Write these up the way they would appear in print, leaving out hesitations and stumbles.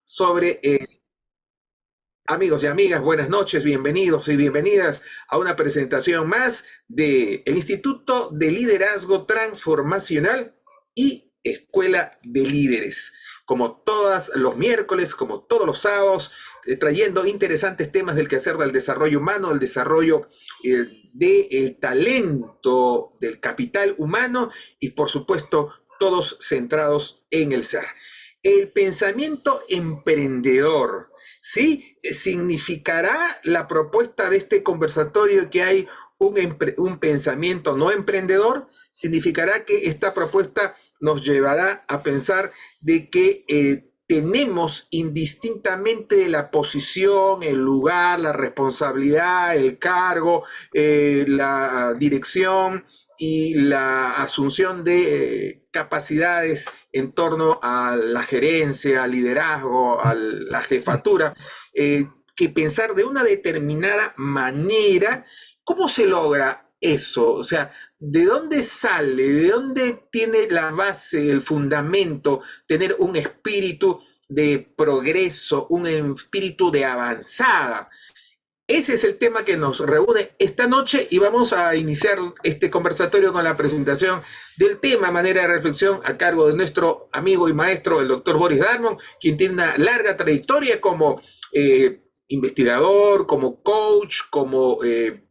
sobre amigos y amigas, buenas noches, bienvenidos y bienvenidas a una presentación más del Instituto de Liderazgo Transformacional y Escuela de Líderes. Como todos los miércoles, como todos los sábados, trayendo interesantes temas del quehacer del desarrollo humano, el desarrollo del talento, del capital humano y por supuesto todos centrados en el ser. El pensamiento emprendedor, ¿sí? ¿Significará la propuesta de este conversatorio que hay un pensamiento no emprendedor? ¿Significará que esta propuesta nos llevará a pensar de que tenemos indistintamente la posición, el lugar, la responsabilidad, el cargo, la dirección y la asunción de capacidades en torno a la gerencia, al liderazgo, a la jefatura, que pensar de una determinada manera? ¿Cómo se logra eso? O sea, ¿de dónde sale? ¿De dónde tiene la base, el fundamento, tener un espíritu de progreso, un espíritu de avanzada? Ese es el tema que nos reúne esta noche y vamos a iniciar este conversatorio con la presentación del tema Manera de Reflexión a cargo de nuestro amigo y maestro, el doctor Boris Darmon, quien tiene una larga trayectoria como investigador, como coach, como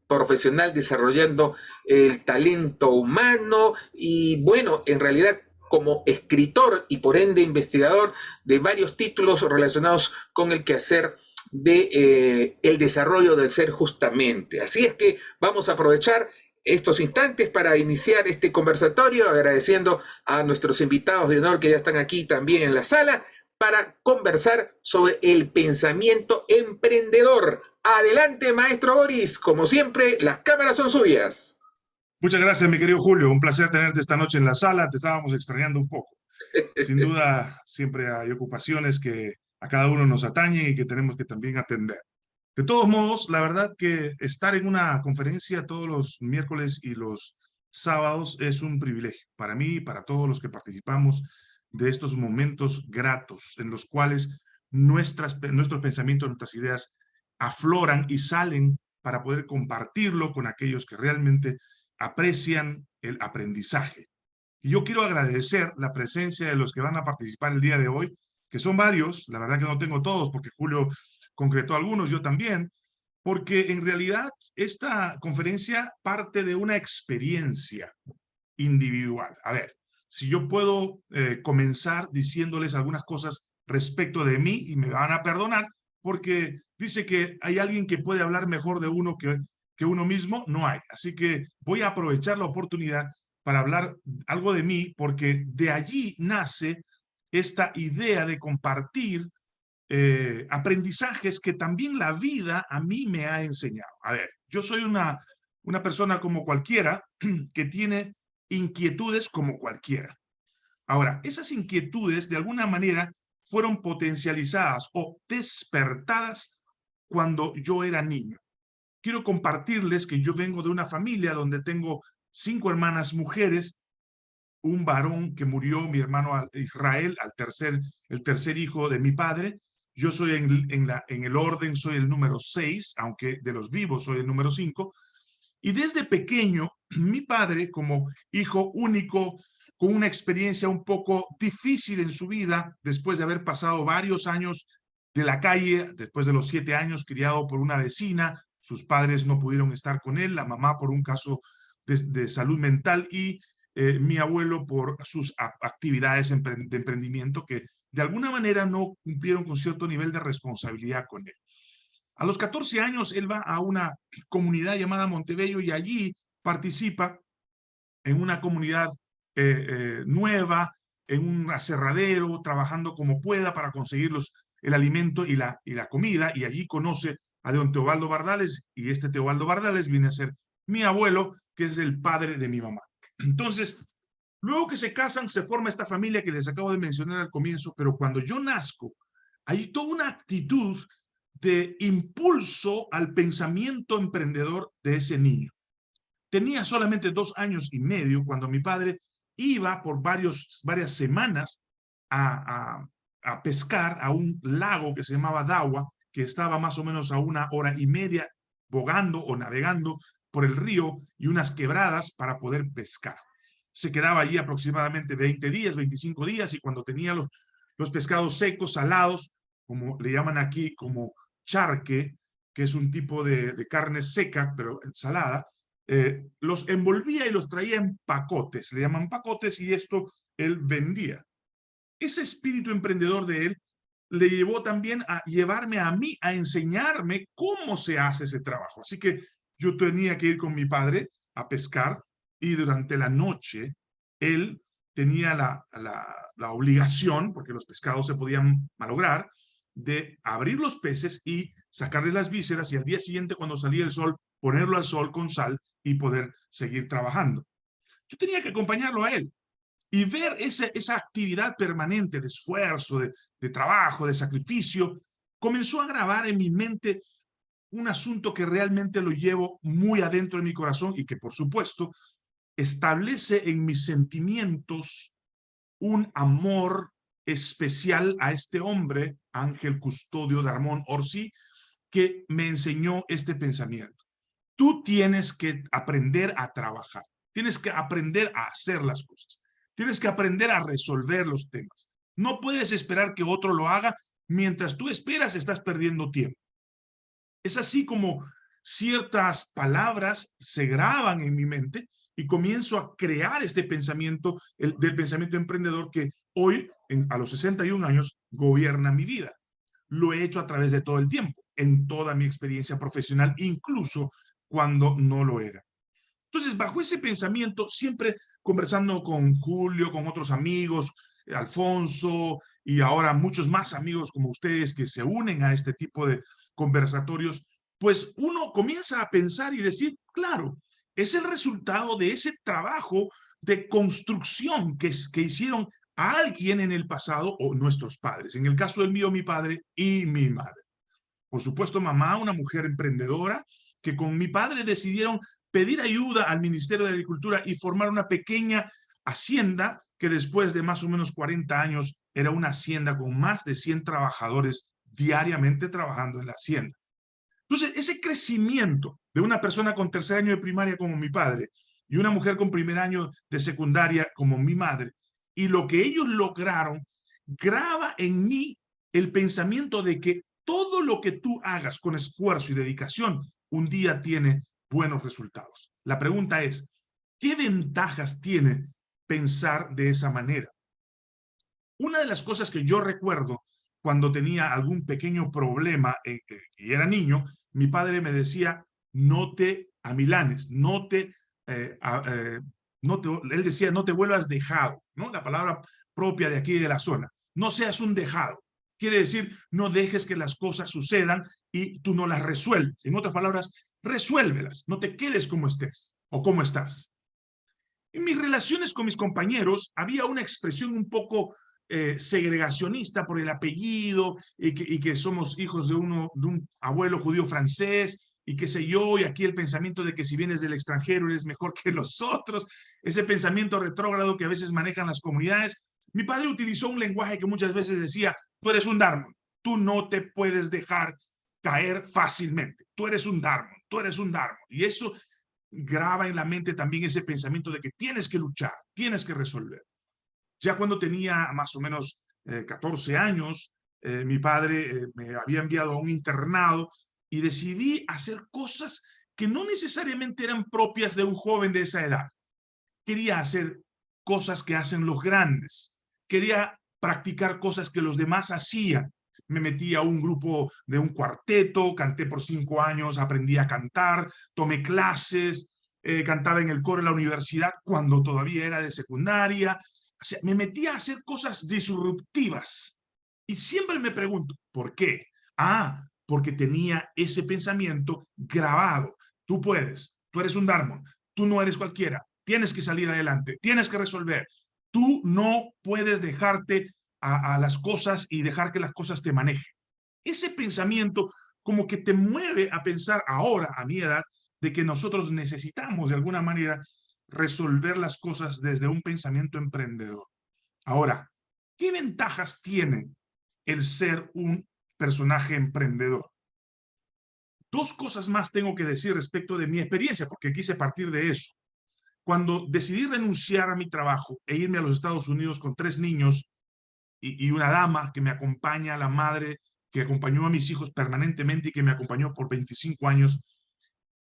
profesional desarrollando el talento humano y bueno, en realidad como escritor y por ende investigador de varios títulos relacionados con el quehacer de el desarrollo del ser justamente. Así es que vamos a aprovechar estos instantes para iniciar este conversatorio, agradeciendo a nuestros invitados de honor que ya están aquí también en la sala para conversar sobre el pensamiento emprendedor. Adelante, maestro Boris, como siempre, las cámaras son suyas. Muchas gracias, mi querido Julio. Un placer tenerte esta noche en la sala. Te estábamos extrañando un poco. Sin duda, siempre hay ocupaciones que a cada uno nos atañen y que tenemos que también atender. De todos modos, la verdad que estar en una conferencia todos los miércoles y los sábados es un privilegio para mí y para todos los que participamos de estos momentos gratos en los cuales nuestros pensamientos, nuestras ideas afloran y salen para poder compartirlo con aquellos que realmente aprecian el aprendizaje. Y yo quiero agradecer la presencia de los que van a participar el día de hoy, que son varios, la verdad que no tengo todos, porque Julio concretó algunos, yo también, porque en realidad esta conferencia parte de una experiencia individual. A ver, si yo puedo comenzar diciéndoles algunas cosas respecto de mí, y me van a perdonar, porque dice que hay alguien que puede hablar mejor de uno que uno mismo, no hay. Así que voy a aprovechar la oportunidad para hablar algo de mí, porque de allí nace esta idea de compartir aprendizajes que también la vida a mí me ha enseñado. A ver, yo soy una persona como cualquiera que tiene inquietudes como cualquiera. Ahora, esas inquietudes de alguna manera fueron potencializadas o despertadas cuando yo era niño. Quiero compartirles que yo vengo de una familia donde tengo 5 hermanas mujeres, un varón que murió, mi hermano Israel, el tercer hijo de mi padre. Yo soy en el orden, soy el número 6, aunque de los vivos soy el número 5. Y desde pequeño, mi padre, como hijo único, con una experiencia un poco difícil en su vida, después de haber pasado varios años de la calle, después de los 7 años, criado por una vecina, sus padres no pudieron estar con él, la mamá por un caso de salud mental y mi abuelo por sus actividades de emprendimiento que de alguna manera no cumplieron con cierto nivel de responsabilidad con él. A los 14 años él va a una comunidad llamada Montebello y allí participa en una comunidad nueva, en un aserradero, trabajando como pueda para conseguir el alimento y la comida, y allí conoce a don Teobaldo Bardales, y este Teobaldo Bardales viene a ser mi abuelo, que es el padre de mi mamá. Entonces, luego que se casan, se forma esta familia que les acabo de mencionar al comienzo, pero cuando yo nazco, hay toda una actitud de impulso al pensamiento emprendedor de ese niño. Tenía solamente 2 años y medio cuando mi padre iba por varias semanas a a pescar a un lago que se llamaba Dawa, que estaba más o menos a 1 hora y media bogando o navegando por el río y unas quebradas para poder pescar. Se quedaba allí aproximadamente 20 días, 25 días, y cuando tenía los pescados secos, salados, como le llaman aquí, como charque, que es un tipo de carne seca, pero salada, los envolvía y los traía en pacotes, le llaman pacotes, y esto él vendía. Ese espíritu emprendedor de él le llevó también a llevarme a mí, a enseñarme cómo se hace ese trabajo. Así que yo tenía que ir con mi padre a pescar, y durante la noche él tenía la obligación, porque los pescados se podían malograr, de abrir los peces y sacarles las vísceras, y al día siguiente, cuando salía el sol, ponerlo al sol con sal y poder seguir trabajando. Yo tenía que acompañarlo a él y ver esa actividad permanente de esfuerzo, de trabajo, de sacrificio. Comenzó a grabar en mi mente un asunto que realmente lo llevo muy adentro de mi corazón, y que, por supuesto, establece en mis sentimientos un amor especial a este hombre, Ángel Custodio Darmón Orsi, que me enseñó este pensamiento. Tú tienes que aprender a trabajar, tienes que aprender a hacer las cosas, tienes que aprender a resolver los temas. No puedes esperar que otro lo haga. Mientras tú esperas, estás perdiendo tiempo. Es así como ciertas palabras se graban en mi mente, y comienzo a crear este pensamiento, del pensamiento emprendedor, que hoy, a los 61 años, gobierna mi vida. Lo he hecho a través de todo el tiempo, en toda mi experiencia profesional, incluso cuando no lo era. Entonces, bajo ese pensamiento, siempre conversando con Julio, con otros amigos, Alfonso, y ahora muchos más amigos como ustedes que se unen a este tipo de conversatorios, pues uno comienza a pensar y decir, claro, es el resultado de ese trabajo de construcción que hicieron a alguien en el pasado, o nuestros padres. En el caso del mío, mi padre y mi madre. Por supuesto, mamá, una mujer emprendedora, que con mi padre decidieron pedir ayuda al Ministerio de Agricultura y formar una pequeña hacienda, que después de más o menos 40 años era una hacienda con más de 100 trabajadores diariamente trabajando en la hacienda. Entonces, ese crecimiento de una persona con tercer año de primaria como mi padre, y una mujer con primer año de secundaria como mi madre, y lo que ellos lograron, graba en mí el pensamiento de que todo lo que tú hagas con esfuerzo y dedicación, un día tiene buenos resultados. La pregunta es, ¿qué ventajas tiene pensar de esa manera? Una de las cosas que yo recuerdo cuando tenía algún pequeño problema y era niño, mi padre me decía, no te amilanes, él decía, no te vuelvas dejado, ¿no? La palabra propia de aquí de la zona. No seas un dejado. Quiere decir, no dejes que las cosas sucedan y tú no las resuelves. En otras palabras, resuélvelas, no te quedes como estés o como estás. En mis relaciones con mis compañeros había una expresión un poco segregacionista por el apellido, y que somos hijos de un abuelo judío francés, y qué sé yo, y aquí el pensamiento de que si vienes del extranjero eres mejor que los otros, ese pensamiento retrógrado que a veces manejan las comunidades. Mi padre utilizó un lenguaje que muchas veces decía, tú eres un Darmon, tú no te puedes dejar caer fácilmente, tú eres un Darmon, tú eres un Darmon, y eso graba en la mente también ese pensamiento de que tienes que luchar, tienes que resolver. Ya cuando tenía más o menos 14 años, mi padre me había enviado a un internado, y decidí hacer cosas que no necesariamente eran propias de un joven de esa edad. Quería hacer cosas que hacen los grandes. Quería practicar cosas que los demás hacían. Me metí a un grupo de un cuarteto, canté por 5 años, aprendí a cantar, tomé clases, cantaba en el coro de la universidad cuando todavía era de secundaria. O sea, me metí a hacer cosas disruptivas. Y siempre me pregunto, ¿por qué? Porque tenía ese pensamiento grabado. Tú puedes, tú eres un Darmon, tú no eres cualquiera, tienes que salir adelante, tienes que resolver. Tú no puedes dejarte a las cosas y dejar que las cosas te manejen. Ese pensamiento como que te mueve a pensar ahora, a mi edad, de que nosotros necesitamos de alguna manera resolver las cosas desde un pensamiento emprendedor. Ahora, ¿qué ventajas tiene el ser un personaje emprendedor. Dos cosas más tengo que decir respecto de mi experiencia, porque quise partir de eso. Cuando decidí renunciar a mi trabajo e irme a los Estados Unidos con 3 niños y una dama que me acompaña, la madre que acompañó a mis hijos permanentemente y que me acompañó por 25 años,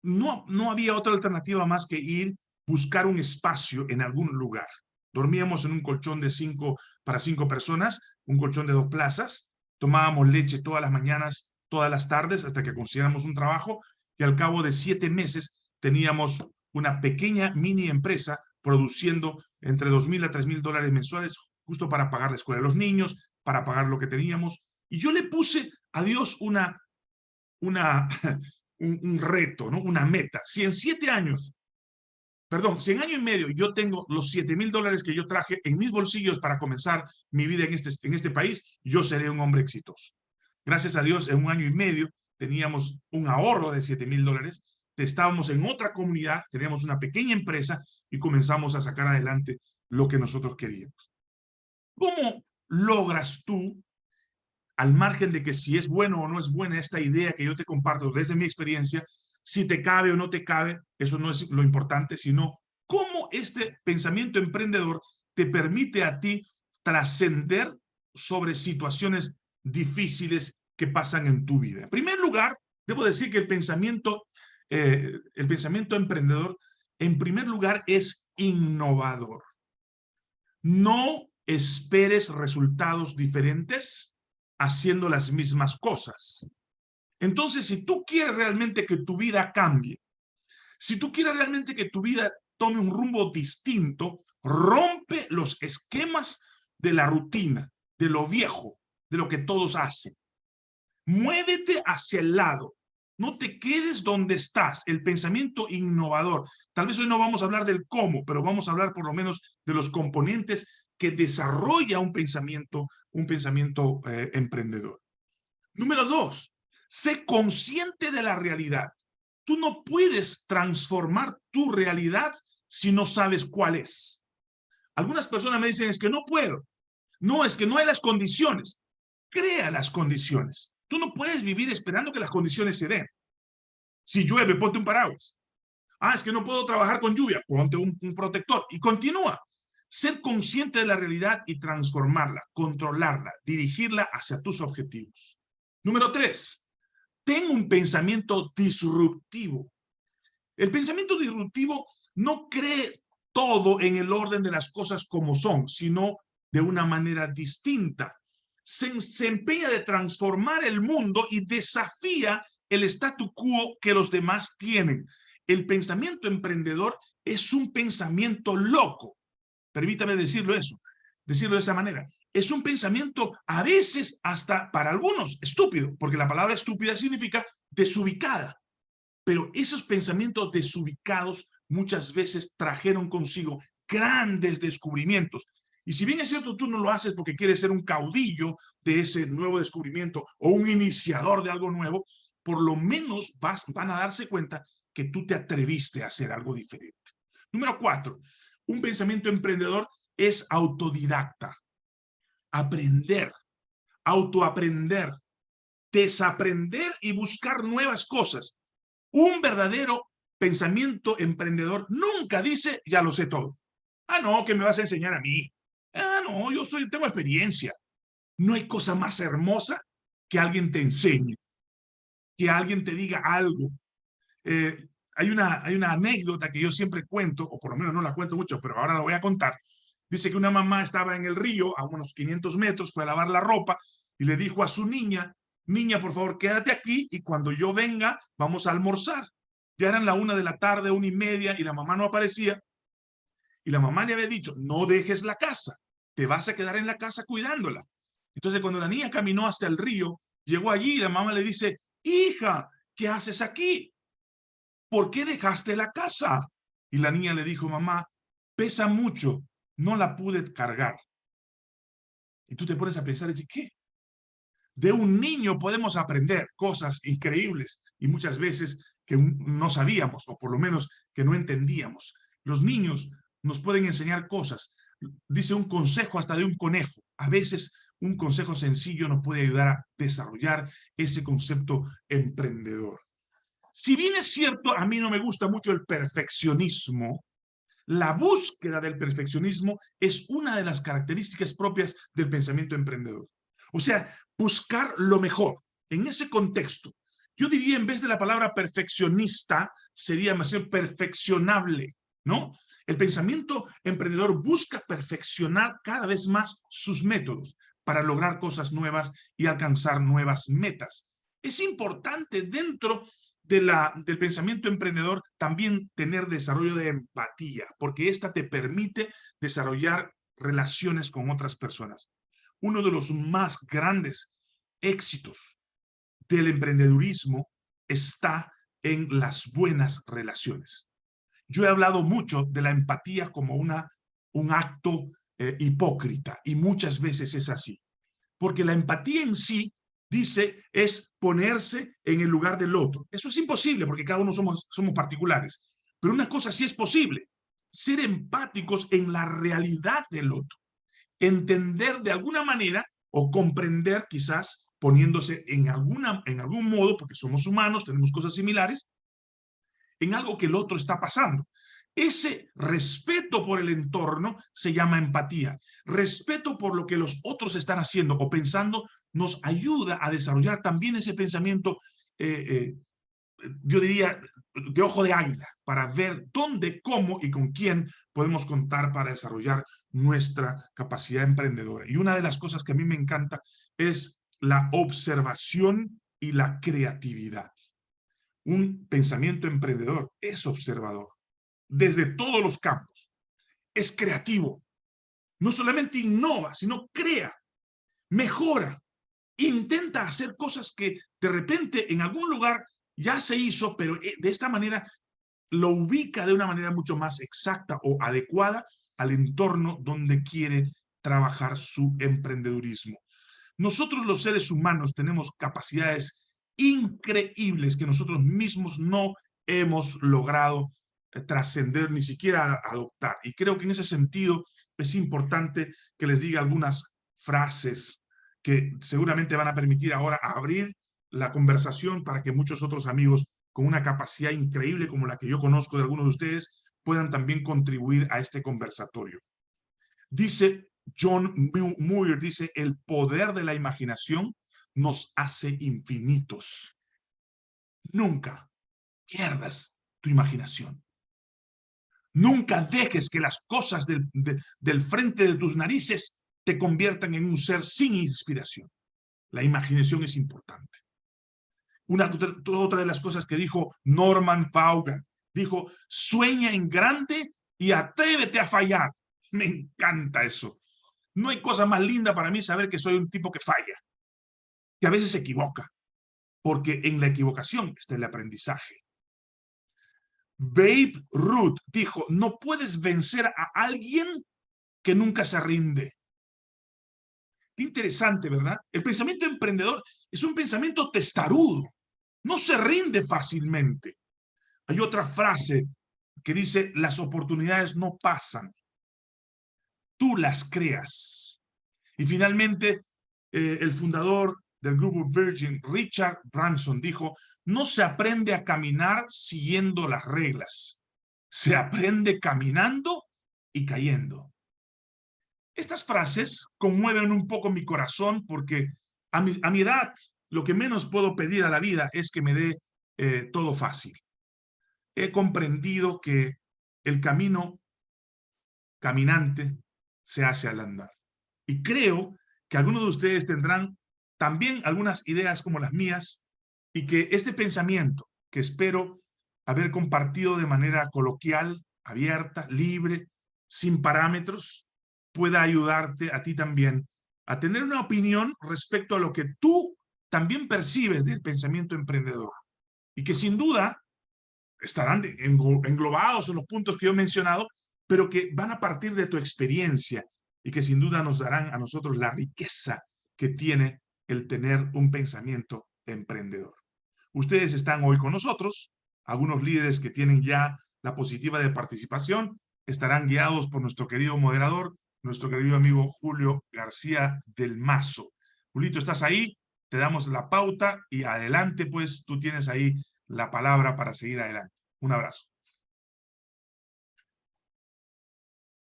no había otra alternativa más que ir, buscar un espacio en algún lugar. Dormíamos en un colchón de 5 para 5 personas, un colchón de 2 plazas, tomábamos leche todas las mañanas, todas las tardes, hasta que consiguiéramos un trabajo, y al cabo de 7 meses teníamos una pequeña mini empresa produciendo entre $2,000 a $3,000 mensuales, justo para pagar la escuela de los niños, para pagar lo que teníamos. Y yo le puse a Dios una, un reto, ¿no? Una meta. Si en 7 años, perdón, si en año y medio yo tengo los $7,000 que yo traje en mis bolsillos para comenzar mi vida en este país, yo seré un hombre exitoso. Gracias a Dios, en un año y medio teníamos un ahorro de $7,000, estábamos en otra comunidad, teníamos una pequeña empresa y comenzamos a sacar adelante lo que nosotros queríamos. ¿Cómo logras tú, al margen de que si es bueno o no es buena esta idea que yo te comparto desde mi experiencia, si te cabe o no te cabe, eso no es lo importante, sino cómo este pensamiento emprendedor te permite a ti trascender sobre situaciones difíciles que pasan en tu vida? En primer lugar, debo decir que el pensamiento emprendedor, en primer lugar, es innovador. No esperes resultados diferentes haciendo las mismas cosas. Entonces, si tú quieres realmente que tu vida cambie, si tú quieres realmente que tu vida tome un rumbo distinto, rompe los esquemas de la rutina, de lo viejo, de lo que todos hacen. Muévete hacia el lado. No te quedes donde estás. El pensamiento innovador. Tal vez hoy no vamos a hablar del cómo, pero vamos a hablar por lo menos de los componentes que desarrolla un pensamiento emprendedor. Número 2, sé consciente de la realidad. Tú no puedes transformar tu realidad si no sabes cuál es. Algunas personas me dicen, es que no puedo. No, es que no hay las condiciones. Crea las condiciones. Tú no puedes vivir esperando que las condiciones se den. Si llueve, ponte un paraguas. Ah, es que no puedo trabajar con lluvia. Ponte un protector. Y continúa. Ser consciente de la realidad y transformarla, controlarla, dirigirla hacia tus objetivos. Número 3, ten un pensamiento disruptivo. El pensamiento disruptivo no cree todo en el orden de las cosas como son, sino de una manera distinta. Se empeña de transformar el mundo y desafía el statu quo que los demás tienen. El pensamiento emprendedor es un pensamiento loco. Permítame decirlo de esa manera. Es un pensamiento a veces hasta para algunos estúpido, porque la palabra estúpida significa desubicada. Pero esos pensamientos desubicados muchas veces trajeron consigo grandes descubrimientos. Y si bien es cierto, tú no lo haces porque quieres ser un caudillo de ese nuevo descubrimiento o un iniciador de algo nuevo, por lo menos van a darse cuenta que tú te atreviste a hacer algo diferente. Número 4, un pensamiento emprendedor es autodidacta. Aprender, autoaprender, desaprender y buscar nuevas cosas. Un verdadero pensamiento emprendedor nunca dice, ya lo sé todo. Ah, no, que me vas a enseñar a mí. Ah, no, tengo experiencia. No hay cosa más hermosa que alguien te enseñe, que alguien te diga algo. Hay una anécdota que yo siempre cuento, o por lo menos no la cuento mucho, pero ahora la voy a contar. Dice que una mamá estaba en el río, a unos 500 metros, fue a lavar la ropa y le dijo a su niña, niña, por favor, quédate aquí y cuando yo venga, vamos a almorzar. Ya eran la 1 de la tarde, 1:30, y la mamá no aparecía. Y la mamá le había dicho, no dejes la casa, te vas a quedar en la casa cuidándola. Entonces, cuando la niña caminó hasta el río, llegó allí y la mamá le dice, hija, ¿qué haces aquí? ¿Por qué dejaste la casa? Y la niña le dijo, mamá, pesa mucho, no la pude cargar. Y tú te pones a pensar y dices, ¿qué? De un niño podemos aprender cosas increíbles y muchas veces que no sabíamos o por lo menos que no entendíamos. Los niños nos pueden enseñar cosas. Dice un consejo hasta de un conejo. A veces un consejo sencillo nos puede ayudar a desarrollar ese concepto emprendedor. Si bien es cierto, a mí no me gusta mucho el perfeccionismo, la búsqueda del perfeccionismo es una de las características propias del pensamiento emprendedor. O sea, buscar lo mejor. En ese contexto, yo diría, en vez de la palabra perfeccionista, sería más bien perfeccionable, ¿no? El pensamiento emprendedor busca perfeccionar cada vez más sus métodos para lograr cosas nuevas y alcanzar nuevas metas. Es importante dentro del pensamiento emprendedor también tener desarrollo de empatía, porque esta te permite desarrollar relaciones con otras personas. Uno de los más grandes éxitos del emprendedurismo está en las buenas relaciones. Yo he hablado mucho de la empatía como un acto hipócrita, y muchas veces es así. Porque la empatía en sí, dice, es ponerse en el lugar del otro. Eso es imposible porque cada uno somos particulares. Pero una cosa sí es posible: ser empáticos en la realidad del otro. Entender de alguna manera o comprender, quizás poniéndose en algún modo, porque somos humanos, tenemos cosas similares, en algo que el otro está pasando. Ese respeto por el entorno se llama empatía. Respeto por lo que los otros están haciendo o pensando nos ayuda a desarrollar también ese pensamiento, yo diría, de ojo de águila, para ver dónde, cómo y con quién podemos contar para desarrollar nuestra capacidad emprendedora. Y una de las cosas que a mí me encanta es la observación y la creatividad. Un pensamiento emprendedor es observador desde todos los campos. Es creativo. No solamente innova, sino crea, mejora, intenta hacer cosas que de repente en algún lugar ya se hizo, pero de esta manera lo ubica de una manera mucho más exacta o adecuada al entorno donde quiere trabajar su emprendedurismo. Nosotros los seres humanos tenemos capacidades increíbles que nosotros mismos no hemos logrado trascender, ni siquiera adoptar. Y creo que en ese sentido es importante que les diga algunas frases que seguramente van a permitir ahora abrir la conversación para que muchos otros amigos con una capacidad increíble como la que yo conozco de algunos de ustedes puedan también contribuir a este conversatorio. Dice John Muir, dice, el poder de la imaginación nos hace infinitos. Nunca pierdas tu imaginación. Nunca dejes que las cosas del frente de tus narices te conviertan en un ser sin inspiración. La imaginación es importante. Otra de las cosas que dijo Norman Vaughan, dijo, sueña en grande y atrévete a fallar. Me encanta eso. No hay cosa más linda para mí saber que soy un tipo que falla, que a veces se equivoca, porque en la equivocación está el aprendizaje. Babe Ruth dijo, no puedes vencer a alguien que nunca se rinde. Qué interesante, ¿verdad? El pensamiento emprendedor es un pensamiento testarudo. No se rinde fácilmente. Hay otra frase que dice, las oportunidades no pasan, tú las creas. Y finalmente, el fundador del grupo Virgin, Richard Branson, dijo, no se aprende a caminar siguiendo las reglas, se aprende caminando y cayendo. Estas frases conmueven un poco mi corazón porque a mi edad lo que menos puedo pedir a la vida es que me dé todo fácil. He comprendido que el camino caminante se hace al andar. Y creo que algunos de ustedes tendrán también algunas ideas como las mías y que este pensamiento, que espero haber compartido de manera coloquial, abierta, libre, sin parámetros, pueda ayudarte a ti también a tener una opinión respecto a lo que tú también percibes del pensamiento emprendedor y que sin duda estarán englobados en los puntos que yo he mencionado, pero que van a partir de tu experiencia y que sin duda nos darán a nosotros la riqueza que tiene el tener un pensamiento emprendedor. Ustedes están hoy con nosotros, algunos líderes que tienen ya la positiva de participación, estarán guiados por nuestro querido moderador, nuestro querido amigo Julio García del Mazo. Julito, ¿estás ahí? Te damos la pauta y adelante, pues tú tienes ahí la palabra para seguir adelante. Un abrazo.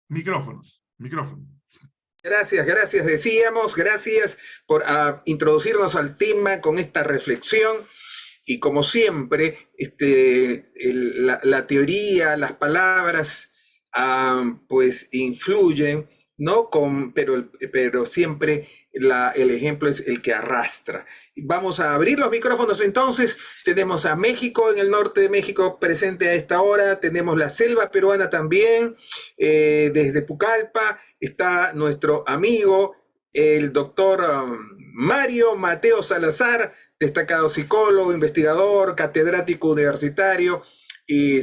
Micrófonos, micrófono. Gracias, gracias. Decíamos, gracias por introducirnos al tema con esta reflexión. Y como siempre, la teoría, las palabras, pues influyen, ¿no? Pero siempre el ejemplo es el que arrastra. Vamos a abrir los micrófonos entonces. Tenemos a México, en el norte de México, presente a esta hora. Tenemos la selva peruana también. Desde Pucallpa está nuestro amigo, el doctor Mario Mateo Salazar, destacado psicólogo, investigador, catedrático universitario y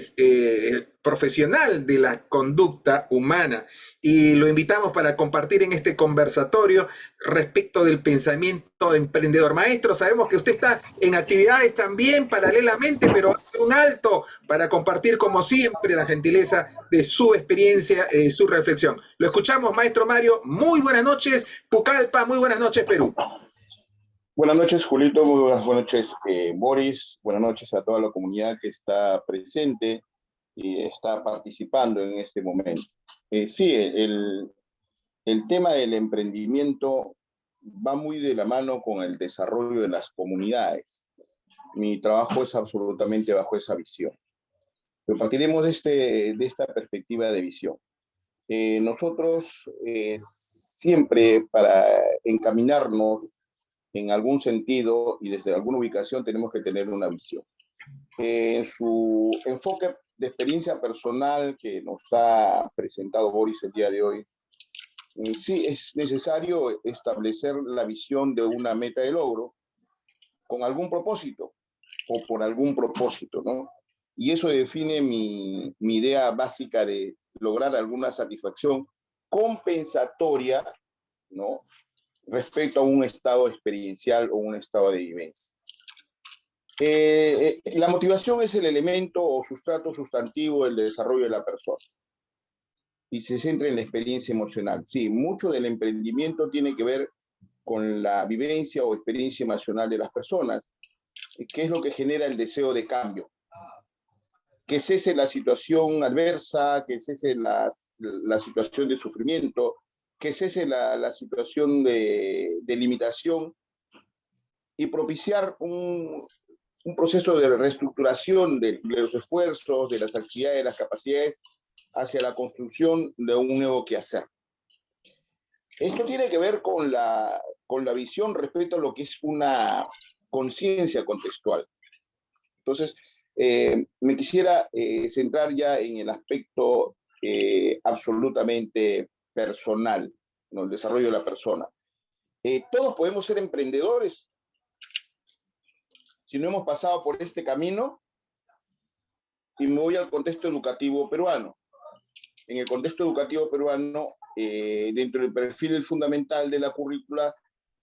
profesional de la conducta humana. Y lo invitamos para compartir en este conversatorio respecto del pensamiento emprendedor. Maestro, sabemos que usted está en actividades también paralelamente, pero hace un alto para compartir, como siempre, la gentileza de su experiencia, su reflexión. Lo escuchamos, maestro Mario. Muy buenas noches, Pucallpa. Muy buenas noches, Perú. Buenas noches, Julito. Muy buenas noches, Boris. Buenas noches a toda la comunidad que está presente y está participando en este momento. Sí, el tema del emprendimiento va muy de la mano con el desarrollo de las comunidades. Mi trabajo es absolutamente bajo esa visión. Pero partiremos de esta perspectiva de visión. Nosotros siempre para encaminarnos en algún sentido y desde alguna ubicación tenemos que tener una visión. En su enfoque de experiencia personal que nos ha presentado Boris el día de hoy, sí es necesario establecer la visión de una meta de logro con algún propósito o por algún propósito, ¿no? Y eso define mi idea básica de lograr alguna satisfacción compensatoria, ¿no?, respecto a un estado experiencial o un estado de vivencia. La motivación es el elemento o sustrato sustantivo del desarrollo de la persona y se centra en la experiencia emocional. Sí, mucho del emprendimiento tiene que ver con la vivencia o experiencia emocional de las personas, que es lo que genera el deseo de cambio. Que cese la situación adversa, que cese la situación de sufrimiento, que cese la situación de limitación y propiciar un proceso de reestructuración de los esfuerzos, de las actividades, de las capacidades hacia la construcción de un nuevo quehacer. Esto tiene que ver con la visión respecto a lo que es una conciencia contextual. Entonces, me quisiera centrar ya en el aspecto absolutamente personal, ¿no?, el desarrollo de la persona. Todos podemos ser emprendedores si no hemos pasado por este camino, y me voy al contexto educativo peruano. En el contexto educativo peruano, dentro del perfil fundamental de la currícula,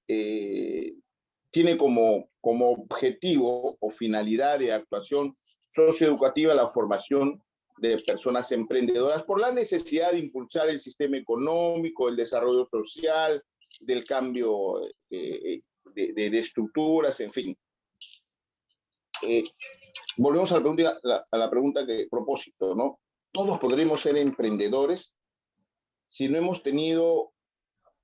tiene como objetivo o finalidad de actuación socioeducativa la formación de personas emprendedoras por la necesidad de impulsar el sistema económico, el desarrollo social, del cambio de estructuras, en fin. Volvemos a la pregunta que propósito, ¿no? Todos podremos ser emprendedores si no hemos tenido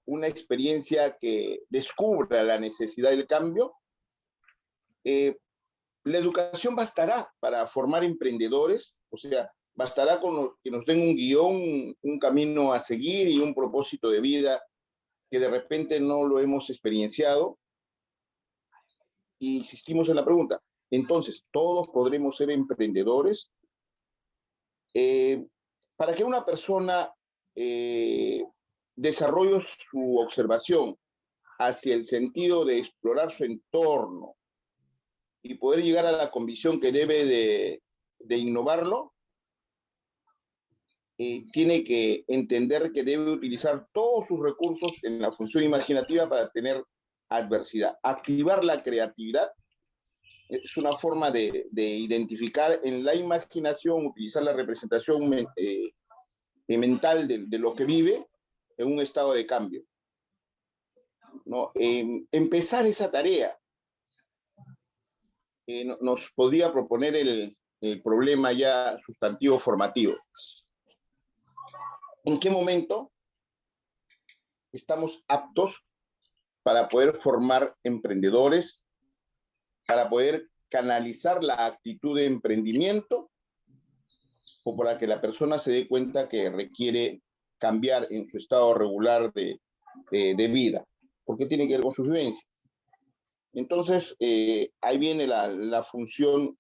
una experiencia que descubra la necesidad del cambio. La educación bastará para formar emprendedores, o sea, bastará con que nos den un guión, un camino a seguir y un propósito de vida que de repente no lo hemos experienciado. Y insistimos en la pregunta. Entonces, ¿todos podremos ser emprendedores? Para que una persona desarrolle su observación hacia el sentido de explorar su entorno y poder llegar a la convicción que debe de innovarlo, tiene que entender que debe utilizar todos sus recursos en la función imaginativa para tener adversidad. Activar la creatividad es una forma de identificar en la imaginación, utilizar la representación mental de lo que vive, en un estado de cambio, ¿no? Empezar esa tarea nos podría proponer el problema ya sustantivo formativo. ¿En qué momento estamos aptos para poder formar emprendedores, para poder canalizar la actitud de emprendimiento, o para que la persona se dé cuenta que requiere cambiar en su estado regular de vida? Porque tiene que ver con sus vivencias. Entonces, ahí viene la función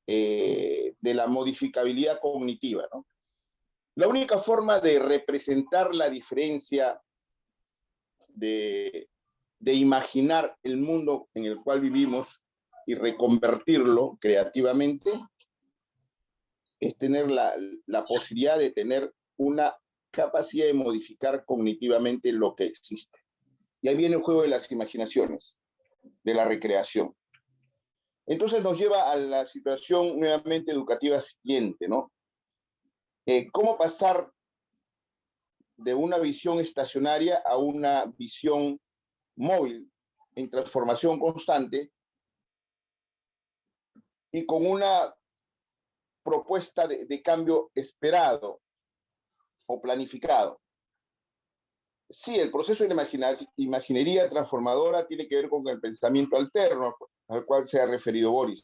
de la modificabilidad cognitiva, ¿no? La única forma de representar la diferencia, de imaginar el mundo en el cual vivimos y reconvertirlo creativamente, es tener la posibilidad de tener una capacidad de modificar cognitivamente lo que existe. Y ahí viene el juego de las imaginaciones, de la recreación. Entonces nos lleva a la situación nuevamente educativa siguiente, ¿no? ¿Cómo pasar de una visión estacionaria a una visión móvil en transformación constante y con una propuesta de cambio esperado o planificado? Sí, el proceso de la imaginería transformadora tiene que ver con el pensamiento alterno al cual se ha referido Boris.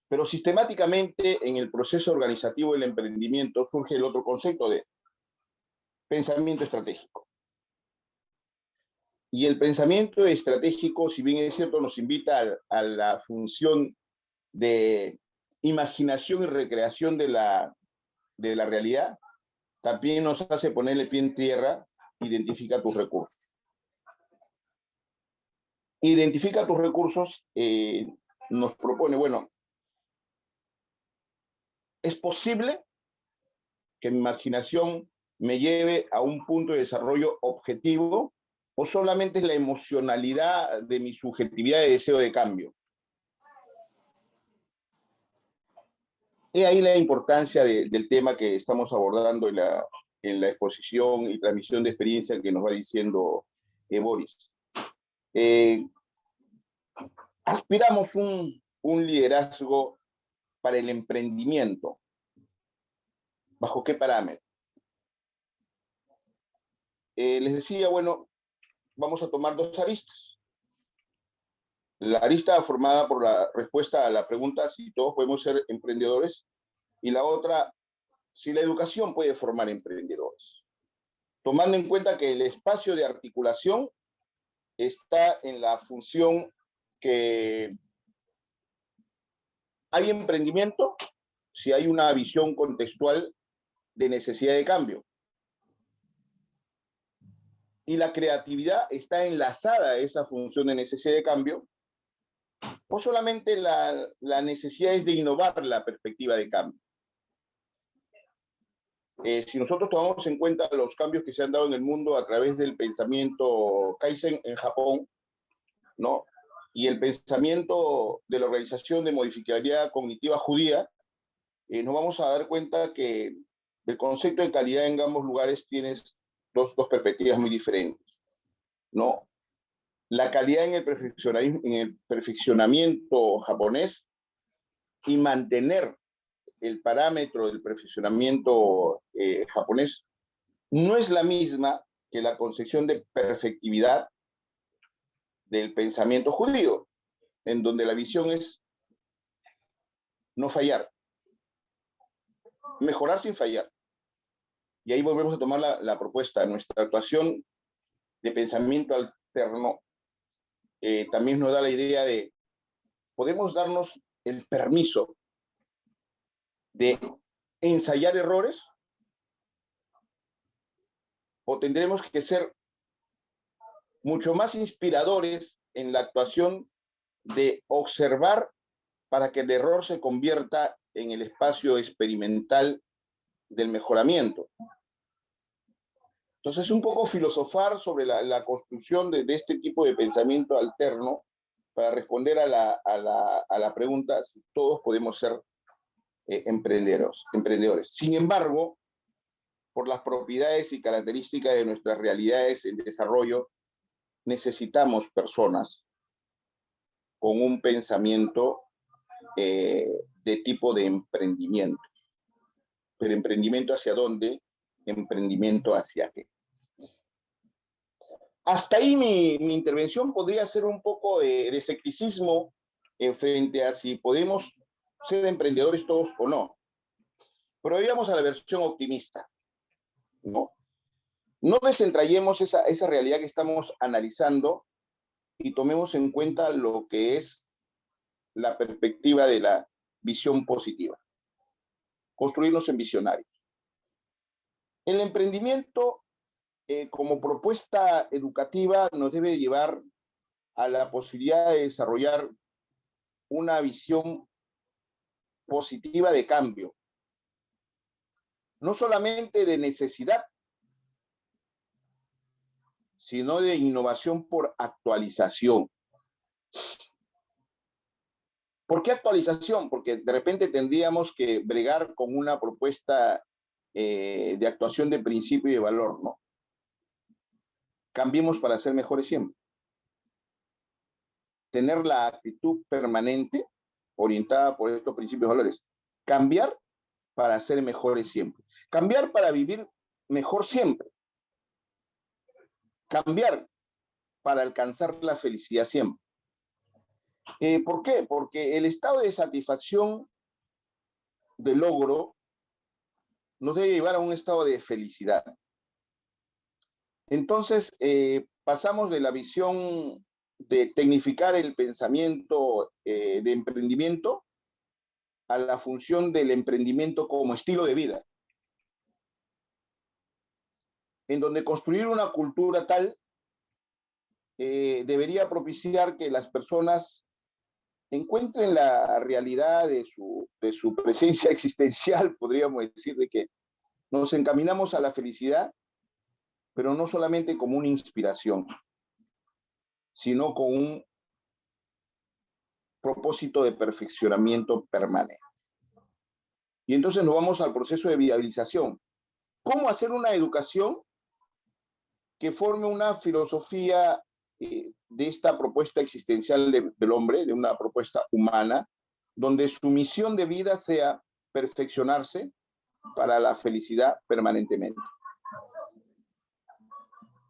Pero sistemáticamente en el proceso organizativo del emprendimiento surge el otro concepto de pensamiento estratégico. Y el pensamiento estratégico, si bien es cierto, nos invita a la función de imaginación y recreación de la realidad, también nos hace poner el pie en tierra, identifica tus recursos. Identifica tus recursos, nos propone, bueno, ¿es posible que mi imaginación me lleve a un punto de desarrollo objetivo o solamente es la emocionalidad de mi subjetividad de deseo de cambio? He ahí la importancia del tema que estamos abordando en la exposición y transmisión de experiencia que nos va diciendo Boris. Aspiramos un liderazgo para el emprendimiento. ¿Bajo qué parámetros? Les decía, bueno, vamos a tomar dos aristas. La arista formada por la respuesta a la pregunta si todos podemos ser emprendedores, y la otra, si la educación puede formar emprendedores. Tomando en cuenta que el espacio de articulación está en la función que hay emprendimiento si hay una visión contextual de necesidad de cambio. Y la creatividad está enlazada a esa función de necesidad de cambio, o solamente la necesidad es de innovar la perspectiva de cambio. Si nosotros tomamos en cuenta los cambios que se han dado en el mundo a través del pensamiento Kaizen en Japón, ¿no?, y el pensamiento de la Organización de Modificabilidad Cognitiva Judía, nos vamos a dar cuenta que el concepto de calidad en ambos lugares tiene dos perspectivas muy diferentes, ¿no? La calidad en el perfeccionamiento japonés y mantener el parámetro del perfeccionamiento japonés no es la misma que la concepción de perfectividad del pensamiento judío, en donde la visión es no fallar, mejorar sin fallar. Y ahí volvemos a tomar la propuesta. Nuestra actuación de pensamiento alterno también nos da la idea de, podemos darnos el permiso de ensayar errores, o tendremos que ser mucho más inspiradores en la actuación de observar para que el error se convierta en el espacio experimental del mejoramiento. Entonces, un poco filosofar sobre la construcción de este tipo de pensamiento alterno para responder a la pregunta si todos podemos ser emprendedores. Sin embargo, por las propiedades y características de nuestras realidades en desarrollo, necesitamos personas con un pensamiento de tipo de emprendimiento. Pero ¿emprendimiento hacia dónde? Emprendimiento hacia qué. Hasta ahí mi intervención podría ser un poco de escepticismo frente a si podemos ser emprendedores todos o no. Pero vayamos a la versión optimista, ¿no? No desentrañemos esa realidad que estamos analizando y tomemos en cuenta lo que es la perspectiva de la visión positiva. Construirnos en visionarios. El emprendimiento como propuesta educativa nos debe llevar a la posibilidad de desarrollar una visión positiva de cambio, no solamente de necesidad, sino de innovación por actualización. ¿Por qué actualización? Porque de repente tendríamos que bregar con una propuesta de actuación de principio y de valor, ¿no? Cambiemos para ser mejores siempre. Tener la actitud permanente orientada por estos principios y valores. Cambiar para ser mejores siempre. Cambiar para vivir mejor siempre. Cambiar para alcanzar la felicidad siempre. ¿Por qué? Porque el estado de satisfacción, de logro, nos debe llevar a un estado de felicidad. Entonces, pasamos de la visión de tecnificar el pensamiento de emprendimiento a la función del emprendimiento como estilo de vida, en donde construir una cultura tal debería propiciar que las personas encuentren la realidad de su presencia existencial, podríamos decir, de que nos encaminamos a la felicidad, pero no solamente como una inspiración, sino con un propósito de perfeccionamiento permanente. Y entonces nos vamos al proceso de viabilización. ¿Cómo hacer una educación que forme una filosofía de esta propuesta existencial del hombre, de una propuesta humana, donde su misión de vida sea perfeccionarse para la felicidad permanentemente?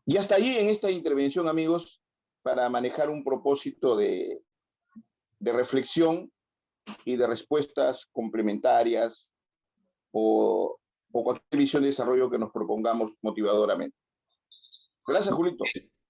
Y hasta allí en esta intervención, amigos, para manejar un propósito de reflexión y de respuestas complementarias o cualquier visión de desarrollo que nos propongamos motivadoramente. Gracias, Julito.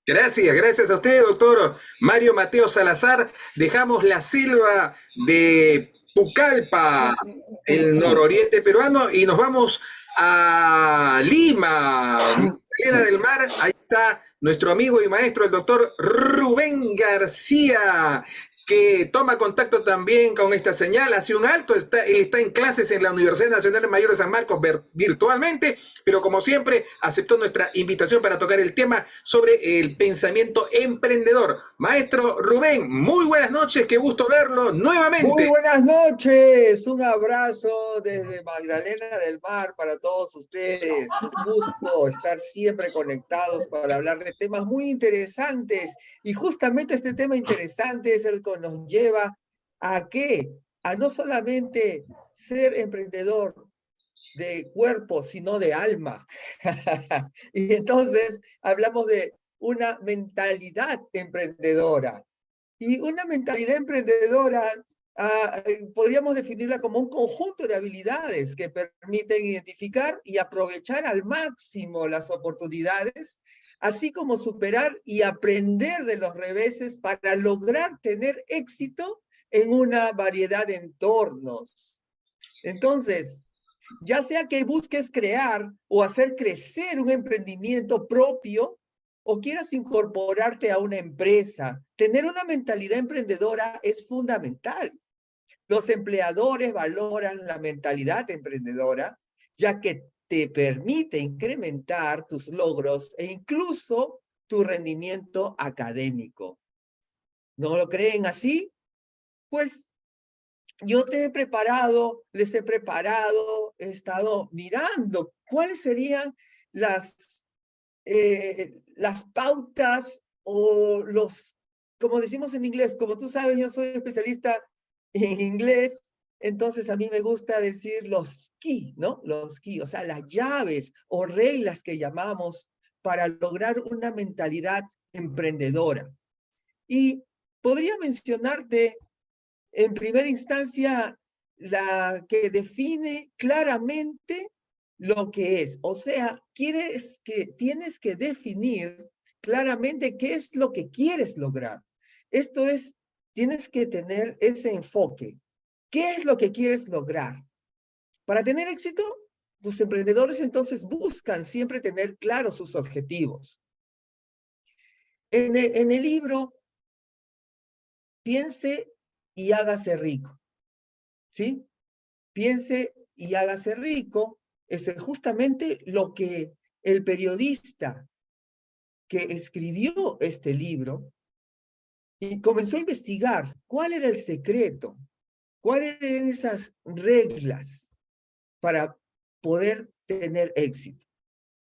Gracias a usted, doctor Mario Mateo Salazar. Dejamos la selva de Pucallpa, el nororiente peruano, y nos vamos a Lima, Magdalena del Mar. Ahí está nuestro amigo y maestro, el doctor Rubén García, que toma contacto también con esta señal, hace un alto, él está en clases en la Universidad Nacional Mayor de San Marcos virtualmente, pero como siempre aceptó nuestra invitación para tocar el tema sobre el pensamiento emprendedor. Maestro Rubén, muy buenas noches, qué gusto verlo nuevamente. Muy buenas noches, un abrazo desde Magdalena del Mar para todos ustedes. Un gusto estar siempre conectados para hablar de temas muy interesantes. Y justamente este tema interesante es el que nos lleva ¿a qué? A no solamente ser emprendedor de cuerpo, sino de alma. Y entonces hablamos de una mentalidad emprendedora. Y una mentalidad emprendedora podríamos definirla como un conjunto de habilidades que permiten identificar y aprovechar al máximo las oportunidades, así como superar y aprender de los reveses para lograr tener éxito en una variedad de entornos. Entonces, ya sea que busques crear o hacer crecer un emprendimiento propio, o quieras incorporarte a una empresa, tener una mentalidad emprendedora es fundamental. Los empleadores valoran la mentalidad emprendedora, ya que te permite incrementar tus logros e incluso tu rendimiento académico. ¿No lo creen así? Pues yo les he preparado he estado mirando cuáles serían las pautas o como decimos en inglés, como tú sabes, yo soy especialista en inglés, entonces a mí me gusta decir los key, ¿no? Los key, o sea, las llaves o reglas que llamamos para lograr una mentalidad emprendedora. Y podría mencionarte en primera instancia la que define claramente lo que es. O sea, tienes que definir claramente qué es lo que quieres lograr. Esto es, tienes que tener ese enfoque. ¿Qué es lo que quieres lograr? Para tener éxito, los emprendedores entonces buscan siempre tener claros sus objetivos. En el libro, Piense y hágase rico, ¿sí? Piense y hágase rico es justamente lo que el periodista que escribió este libro y comenzó a investigar cuál era el secreto, cuáles eran esas reglas para poder tener éxito.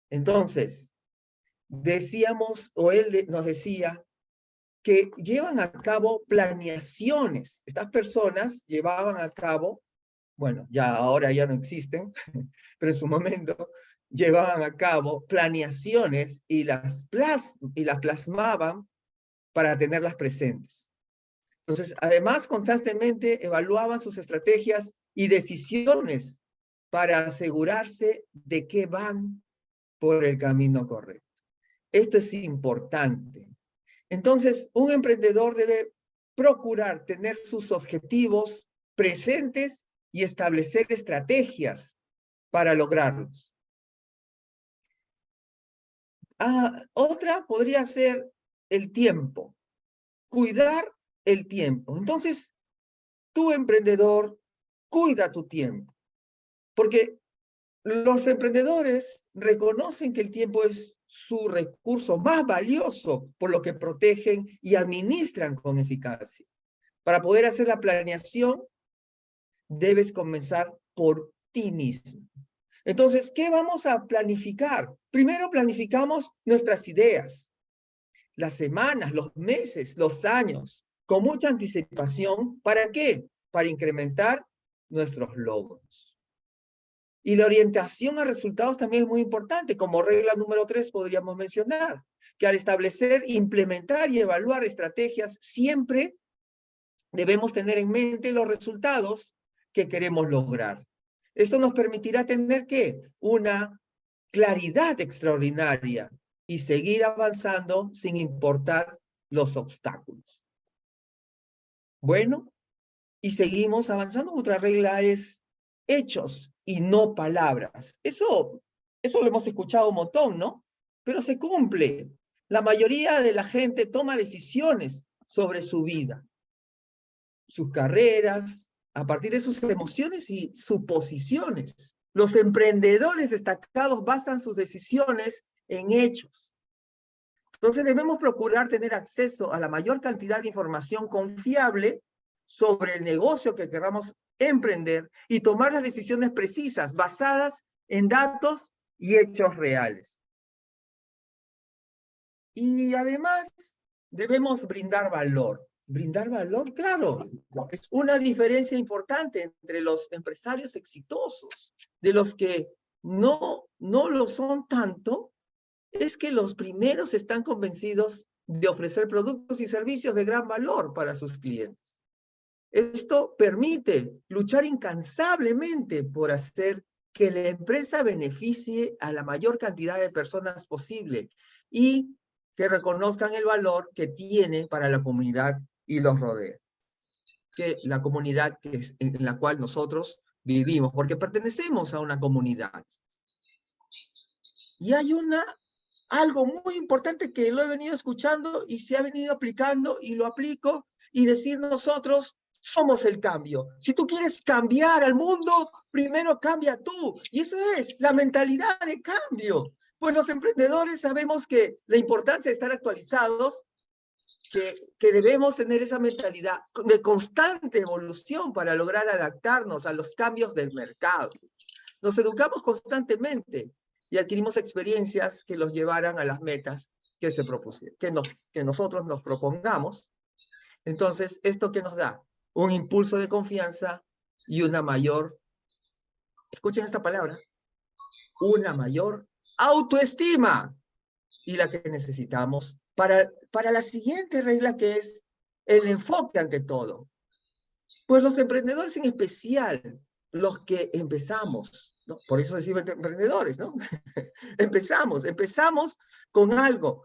Entonces, decíamos, o él nos decía, que llevan a cabo planeaciones. Estas personas llevaban a cabo, bueno, ya ahora ya no existen, pero en su momento llevaban a cabo planeaciones y las plasmaban para tenerlas presentes. Entonces, además, constantemente evaluaban sus estrategias y decisiones para asegurarse de que van por el camino correcto. Esto es importante. Entonces, un emprendedor debe procurar tener sus objetivos presentes y establecer estrategias para lograrlos. Otra podría ser el tiempo, cuidar el tiempo. Entonces, tú emprendedor, cuida tu tiempo, porque los emprendedores reconocen que el tiempo es su recurso más valioso, por lo que protegen y administran con eficacia. Para poder hacer la planeación, debes comenzar por ti mismo. Entonces, ¿qué vamos a planificar? Primero planificamos nuestras ideas, las semanas, los meses, los años, con mucha anticipación. ¿Para qué? Para incrementar nuestros logros. Y la orientación a resultados también es muy importante. Como regla número 3 podríamos mencionar que al establecer, implementar y evaluar estrategias, siempre debemos tener en mente los resultados que queremos lograr. Esto nos permitirá tener, ¿qué? Una claridad extraordinaria y seguir avanzando sin importar los obstáculos. Bueno, y seguimos avanzando. Otra regla es hechos y no palabras. Eso lo hemos escuchado un montón, ¿no? Pero se cumple. La mayoría de la gente toma decisiones sobre su vida, sus carreras, a partir de sus emociones y suposiciones. Los emprendedores destacados basan sus decisiones en hechos. Entonces debemos procurar tener acceso a la mayor cantidad de información confiable sobre el negocio que queramos emprender y tomar las decisiones precisas basadas en datos y hechos reales. Y además debemos brindar valor. Brindar valor, claro, es una diferencia importante entre los empresarios exitosos, de los que no lo son tanto, es que los primeros están convencidos de ofrecer productos y servicios de gran valor para sus clientes. Esto permite luchar incansablemente por hacer que la empresa beneficie a la mayor cantidad de personas posible y que reconozcan el valor que tiene para la comunidad y los rodea. Que la comunidad en la cual nosotros vivimos, porque pertenecemos a una comunidad. Y hay algo muy importante que lo he venido escuchando y se ha venido aplicando y lo aplico y decir nosotros somos el cambio. Si tú quieres cambiar al mundo, primero cambia tú. Y eso es la mentalidad de cambio. Pues los emprendedores sabemos que la importancia de estar actualizados, que debemos tener esa mentalidad de constante evolución para lograr adaptarnos a los cambios del mercado. Nos educamos constantemente y adquirimos experiencias que los llevaran a las metas que se propusieron, que nosotros nos propongamos. Entonces, ¿esto qué nos da? Un impulso de confianza y una mayor, escuchen esta palabra, una mayor autoestima, y la que necesitamos para la siguiente regla, que es el enfoque ante todo. Pues los emprendedores en especial, los que empezamos, ¿no? Por eso decimos emprendedores, ¿no? empezamos con algo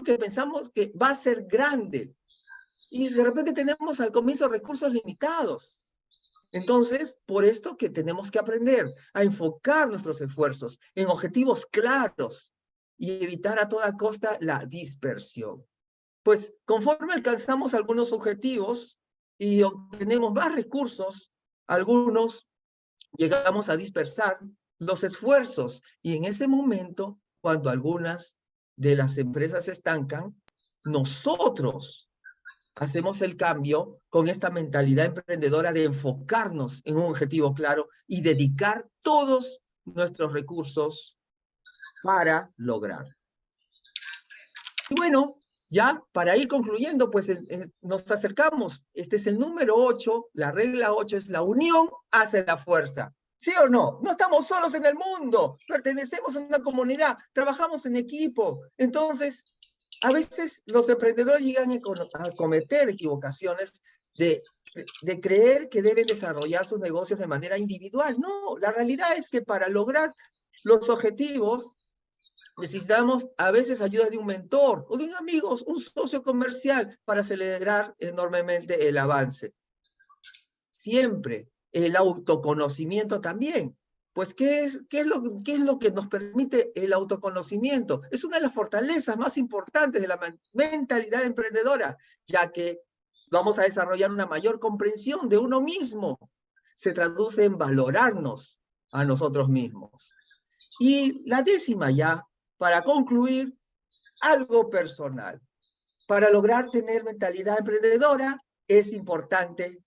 que pensamos que va a ser grande, y de repente tenemos al comienzo recursos limitados. Entonces, por esto que tenemos que aprender a enfocar nuestros esfuerzos en objetivos claros y evitar a toda costa la dispersión. Pues conforme alcanzamos algunos objetivos y obtenemos más recursos, algunos llegamos a dispersar los esfuerzos, y en ese momento, cuando algunas de las empresas se estancan, nosotros hacemos el cambio con esta mentalidad emprendedora de enfocarnos en un objetivo claro y dedicar todos nuestros recursos para lograr. Y bueno, ya para ir concluyendo, pues nos acercamos. Este es el número 8, la regla 8 es: la unión hace la fuerza. ¿Sí o no? No estamos solos en el mundo, pertenecemos a una comunidad, trabajamos en equipo. Entonces, a veces los emprendedores llegan a cometer equivocaciones de creer que deben desarrollar sus negocios de manera individual. No, la realidad es que para lograr los objetivos necesitamos a veces ayuda de un mentor o de un amigo, un socio comercial, para acelerar enormemente el avance. Siempre el autoconocimiento también. Pues, ¿qué es lo que nos permite el autoconocimiento? Es una de las fortalezas más importantes de la mentalidad emprendedora, ya que vamos a desarrollar una mayor comprensión de uno mismo. Se traduce en valorarnos a nosotros mismos. Y la 10ª, ya, para concluir, algo personal. Para lograr tener mentalidad emprendedora, es importante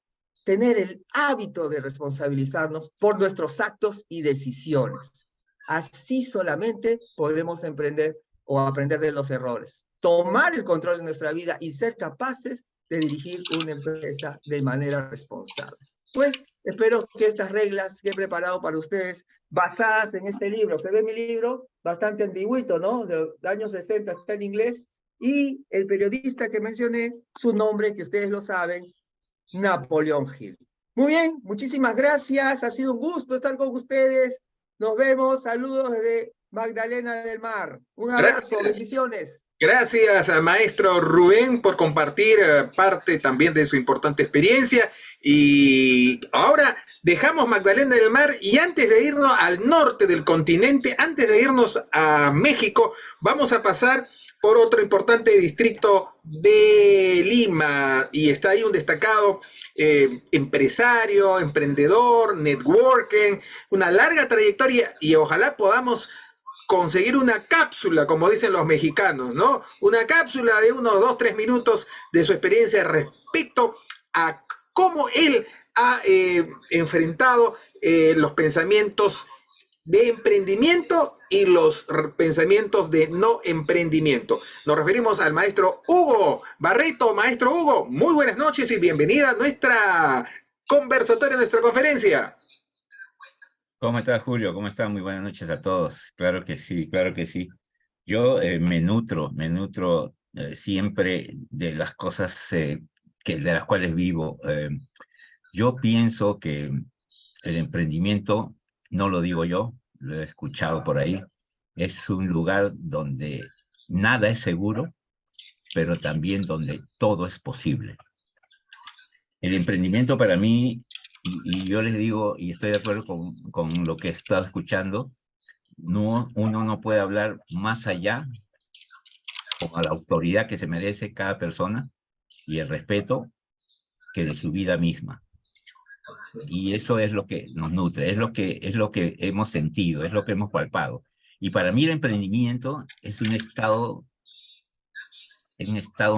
tener el hábito de responsabilizarnos por nuestros actos y decisiones. Así solamente podremos emprender o aprender de los errores, tomar el control de nuestra vida y ser capaces de dirigir una empresa de manera responsable. Pues espero que estas reglas que he preparado para ustedes, basadas en este libro, se ve mi libro, bastante antiguito, ¿no? De los años 60, está en inglés, y el periodista que mencioné, su nombre, que ustedes lo saben, Napoleón Hill. Muy bien, muchísimas gracias, ha sido un gusto estar con ustedes. Nos vemos, saludos desde Magdalena del Mar. Un abrazo, bendiciones. Gracias a maestro Rubén por compartir parte también de su importante experiencia. Y ahora dejamos Magdalena del Mar, y antes de irnos al norte del continente, antes de irnos a México, vamos a pasar por otro importante distrito de Lima, y está ahí un destacado empresario, emprendedor, networking, una larga trayectoria, y ojalá podamos conseguir una cápsula, como dicen los mexicanos, ¿no? Una cápsula de unos 2-3 minutos de su experiencia respecto a cómo él ha enfrentado los pensamientos de emprendimiento y los pensamientos de no emprendimiento. Nos referimos al maestro Hugo Barreto. Maestro Hugo, muy buenas noches y bienvenida a nuestra conversatoria, a nuestra conferencia. ¿Cómo estás, Julio? ¿Cómo están? Muy buenas noches a todos. Claro que sí, claro que sí. Yo me nutro siempre de las cosas de las cuales vivo. Yo pienso que el emprendimiento, no lo digo yo, lo he escuchado por ahí, es un lugar donde nada es seguro, pero también donde todo es posible. El emprendimiento para mí, y yo les digo, y estoy de acuerdo con lo que he estado escuchando, uno no puede hablar más allá, con la autoridad que se merece cada persona y el respeto, que de su vida misma. Y eso es lo que nos nutre, es lo que hemos sentido, es lo que hemos palpado. Y para mí el emprendimiento es un estado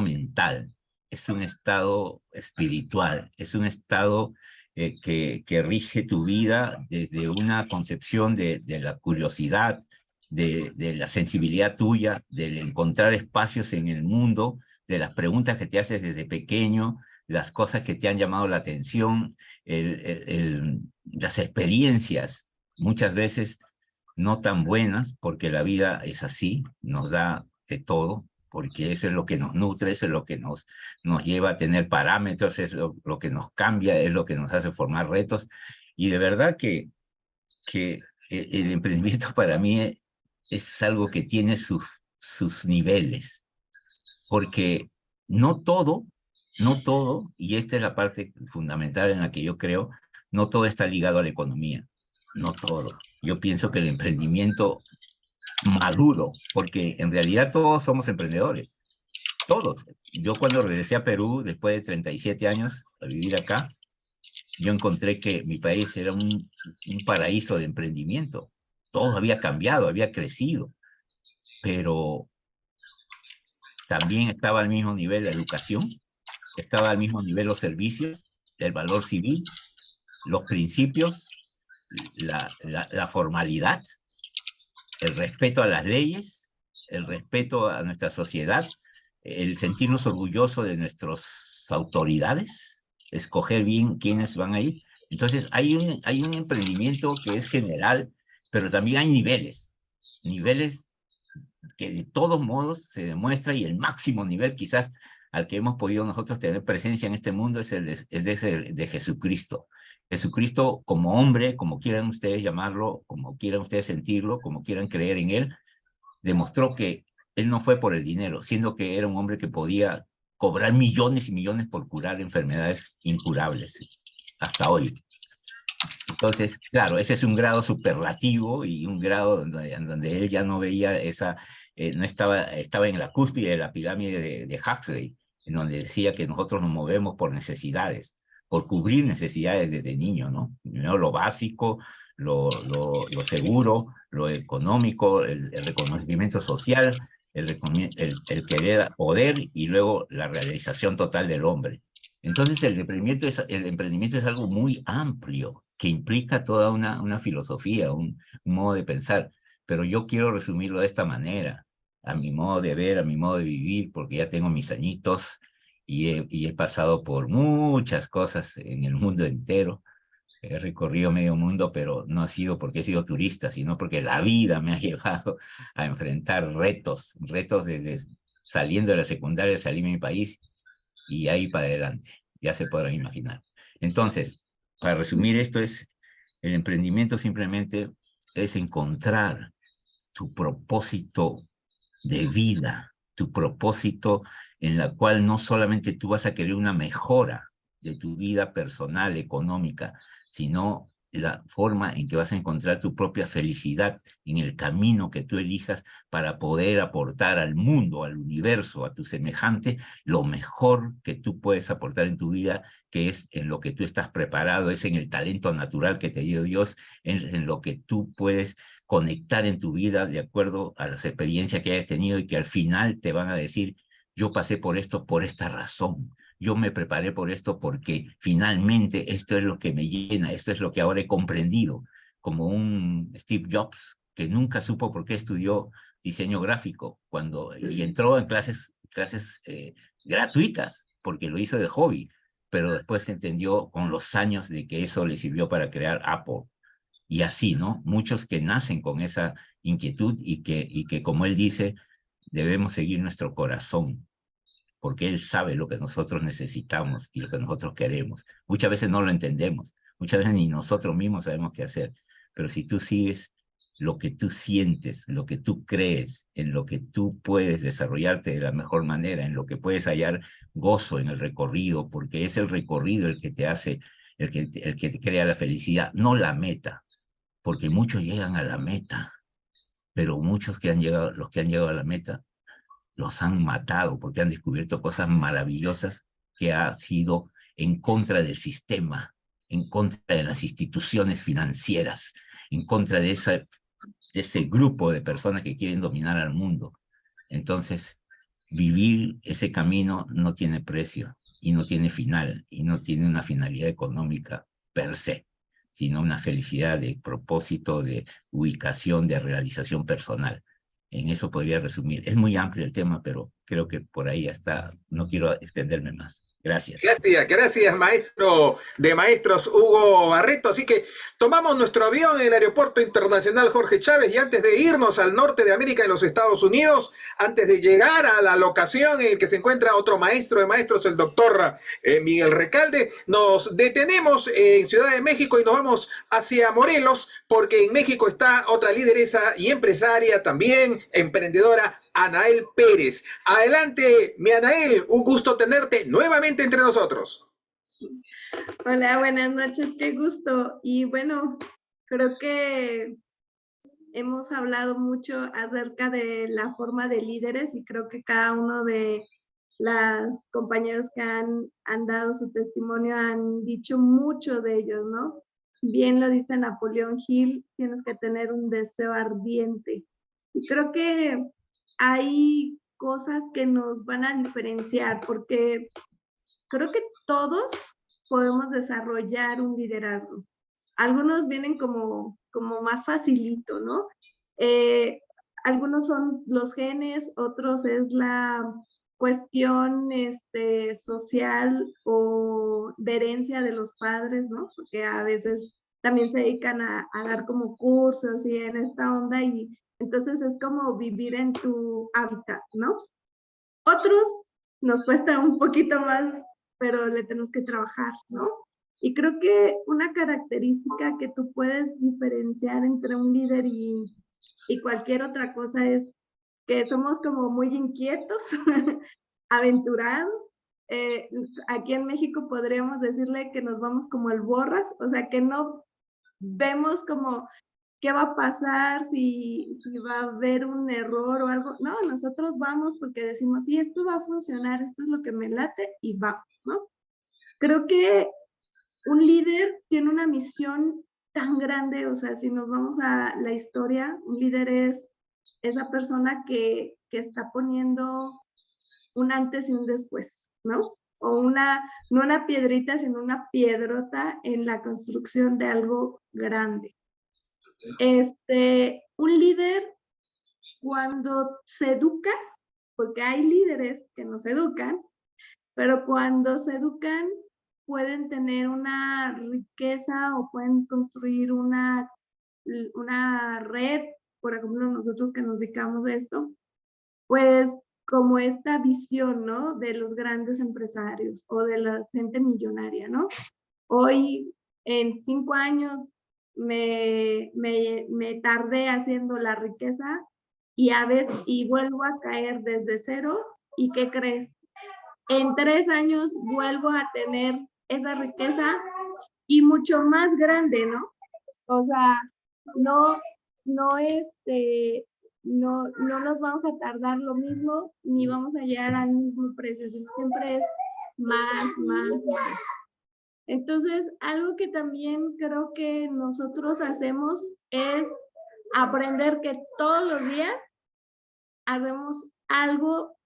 mental, es un estado espiritual, es un estado que rige tu vida desde una concepción de la curiosidad, de la sensibilidad tuya, del encontrar espacios en el mundo, de las preguntas que te haces desde pequeño, las cosas que te han llamado la atención, las experiencias, muchas veces no tan buenas, porque la vida es así, nos da de todo, porque eso es lo que nos nutre, eso es lo que nos lleva a tener parámetros, es lo que nos cambia, es lo que nos hace formar retos. Y de verdad que el emprendimiento para mí es algo que tiene sus niveles, porque no todo, y esta es la parte fundamental en la que yo creo, no todo está ligado a la economía, no todo. Yo pienso que el emprendimiento maduro, porque en realidad todos somos emprendedores, todos. Yo cuando regresé a Perú, después de 37 años a vivir acá, yo encontré que mi país era un paraíso de emprendimiento. Todo había cambiado, había crecido, pero también estaba al mismo nivel la educación, estaba al mismo nivel los servicios, el valor civil, los principios, la formalidad, el respeto a las leyes, el respeto a nuestra sociedad, el sentirnos orgullosos de nuestras autoridades, escoger bien quiénes van a ir. Entonces hay un emprendimiento que es general, pero también hay niveles que de todos modos se demuestra, y el máximo nivel quizás al que hemos podido nosotros tener presencia en este mundo es el de Jesucristo. Jesucristo como hombre, como quieran ustedes llamarlo, como quieran ustedes sentirlo, como quieran creer en él, demostró que él no fue por el dinero, siendo que era un hombre que podía cobrar millones y millones por curar enfermedades incurables hasta hoy. Entonces, claro, ese es un grado superlativo y un grado donde él ya no veía no estaba en la cúspide de la pirámide de Huxley, en donde decía que nosotros nos movemos por necesidades, por cubrir necesidades desde niño, ¿no? Primero lo básico, lo seguro, lo económico, el reconocimiento social, el querer poder y luego la realización total del hombre. Entonces el emprendimiento es algo muy amplio que implica toda una filosofía, un modo de pensar, pero yo quiero resumirlo de esta manera, a mi modo de ver, a mi modo de vivir, porque ya tengo mis añitos y he pasado por muchas cosas en el mundo entero. He recorrido medio mundo, pero no ha sido porque he sido turista, sino porque la vida me ha llevado a enfrentar retos desde saliendo de la secundaria, salí de mi país y ahí para adelante, ya se podrán imaginar. Entonces, para resumir esto el emprendimiento simplemente es encontrar tu propósito de vida, tu propósito en la cual no solamente tú vas a querer una mejora de tu vida personal, económica, sino la forma en que vas a encontrar tu propia felicidad en el camino que tú elijas para poder aportar al mundo, al universo, a tu semejante, lo mejor que tú puedes aportar en tu vida, que es en lo que tú estás preparado, es en el talento natural que te dio Dios, en lo que tú puedes conectar en tu vida de acuerdo a las experiencias que hayas tenido y que al final te van a decir, yo pasé por esto por esta razón. Yo me preparé por esto porque finalmente esto es lo que me llena, esto es lo que ahora he comprendido, como un Steve Jobs que nunca supo por qué estudió diseño gráfico y entró en clases gratuitas porque lo hizo de hobby, pero después entendió con los años de que eso le sirvió para crear Apple. Y así, ¿no? Muchos que nacen con esa inquietud y que como él dice, debemos seguir nuestro corazón, porque él sabe lo que nosotros necesitamos y lo que nosotros queremos. Muchas veces no lo entendemos, muchas veces ni nosotros mismos sabemos qué hacer, pero si tú sigues lo que tú sientes, lo que tú crees, en lo que tú puedes desarrollarte de la mejor manera, en lo que puedes hallar gozo en el recorrido, porque es el recorrido el que te hace, el que te crea la felicidad, no la meta, porque muchos llegan a la meta, pero muchos los que han llegado a la meta, los han matado porque han descubierto cosas maravillosas que ha sido en contra del sistema, en contra de las instituciones financieras, en contra de ese grupo de personas que quieren dominar al mundo. Entonces, vivir ese camino no tiene precio y no tiene final y no tiene una finalidad económica per se, sino una felicidad de propósito, de ubicación, de realización personal. En eso podría resumir. Es muy amplio el tema, pero creo que por ahí está. No quiero extenderme más. Gracias. Gracias, maestro de maestros Hugo Barreto. Así que tomamos nuestro avión en el Aeropuerto Internacional Jorge Chávez y antes de irnos al norte de América, en los Estados Unidos, antes de llegar a la locación en que se encuentra otro maestro de maestros, el doctor Miguel Recalde, nos detenemos en Ciudad de México y nos vamos hacia Morelos, porque en México está otra lideresa y empresaria también, emprendedora, Anael Pérez. Adelante, mi Anael, un gusto tenerte nuevamente entre nosotros. Hola, buenas noches, qué gusto. Y bueno, creo que hemos hablado mucho acerca de la forma de líderes y creo que cada uno de los compañeros que han dado su testimonio han dicho mucho de ellos, ¿no? Bien lo dice Napoleón Hill, tienes que tener un deseo ardiente. Y creo que hay cosas que nos van a diferenciar, porque creo que todos podemos desarrollar un liderazgo. Algunos vienen como más facilito, ¿no? Algunos son los genes, otros es la cuestión social o de herencia de los padres, ¿no? Porque a veces también se dedican a dar como cursos y en esta onda y entonces es como vivir en tu hábitat, ¿no? Otros nos cuesta un poquito más, pero le tenemos que trabajar, ¿no? Y creo que una característica que tú puedes diferenciar entre un líder y cualquier otra cosa es que somos como muy inquietos, aventurados. Aquí en México podríamos decirle que nos vamos como el borras, o sea, que no vemos como qué va a pasar, si va a haber un error o algo. No, nosotros vamos porque decimos, sí, esto va a funcionar, esto es lo que me late y vamos, ¿no? Creo que un líder tiene una misión tan grande, o sea, si nos vamos a la historia, un líder es esa persona que está poniendo un antes y un después, ¿no? O no una piedrita, sino una piedrota en la construcción de algo grande. Un líder, cuando se educa, porque hay líderes que no se educan, pero cuando se educan pueden tener una riqueza o pueden construir una red, por ejemplo, nosotros que nos dedicamos a esto, pues como esta visión, ¿no? De los grandes empresarios o de la gente millonaria, ¿no? Hoy, en 5 años, me tardé haciendo la riqueza y vuelvo a caer desde cero. ¿Y qué crees? En 3 años vuelvo a tener esa riqueza y mucho más grande, ¿no? O sea, no nos vamos a tardar lo mismo, ni vamos a llegar al mismo precio, sino siempre es más. Entonces, algo que también creo que nosotros hacemos es aprender que todos los días hacemos algo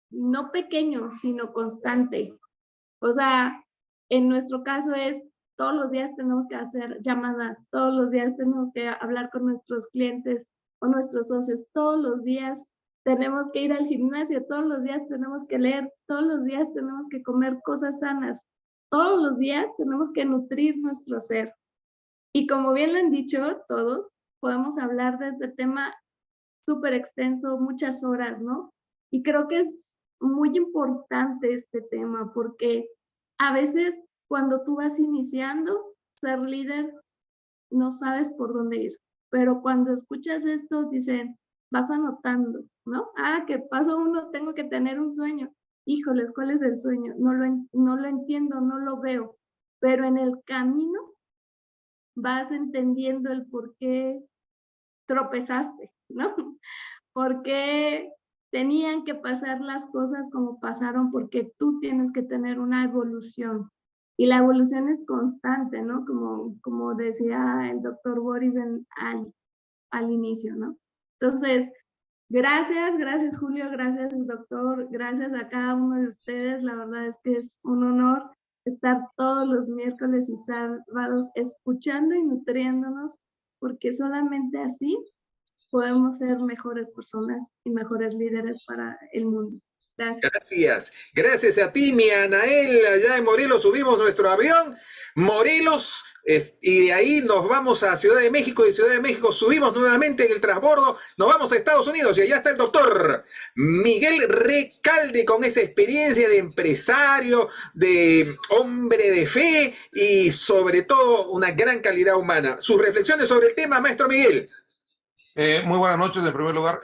no pequeño, sino constante. O sea, en nuestro caso es todos los días tenemos que hacer llamadas, todos los días tenemos que hablar con nuestros clientes o nuestros socios, todos los días tenemos que ir al gimnasio, todos los días tenemos que leer, todos los días tenemos que comer cosas sanas, todos los días tenemos que nutrir nuestro ser. Y como bien lo han dicho todos, podemos hablar de este tema súper extenso, muchas horas, ¿no? Y creo que es muy importante este tema porque a veces cuando tú vas iniciando, ser líder, no sabes por dónde ir. Pero cuando escuchas esto, dicen, vas anotando, ¿no? Que paso 1, tengo que tener un sueño. Híjoles, ¿cuál es el sueño? No lo entiendo, no lo veo. Pero en el camino vas entendiendo el por qué tropezaste, ¿no? ¿Por qué tenían que pasar las cosas como pasaron? Porque tú tienes que tener una evolución. Y la evolución es constante, ¿no? Como decía el doctor Boris al inicio, ¿no? Entonces, gracias Julio, gracias doctor, gracias a cada uno de ustedes. La verdad es que es un honor estar todos los miércoles y sábados escuchando y nutriéndonos, porque solamente así podemos ser mejores personas y mejores líderes para el mundo. Gracias. Gracias. Gracias a ti, mi Anael. Allá en Morelos subimos nuestro avión. Morelos, y de ahí nos vamos a Ciudad de México. Y de Ciudad de México subimos nuevamente en el transbordo. Nos vamos a Estados Unidos y allá está el doctor Miguel Recalde con esa experiencia de empresario, de hombre de fe y sobre todo una gran calidad humana. Sus reflexiones sobre el tema, maestro Miguel. Muy buenas noches, en primer lugar.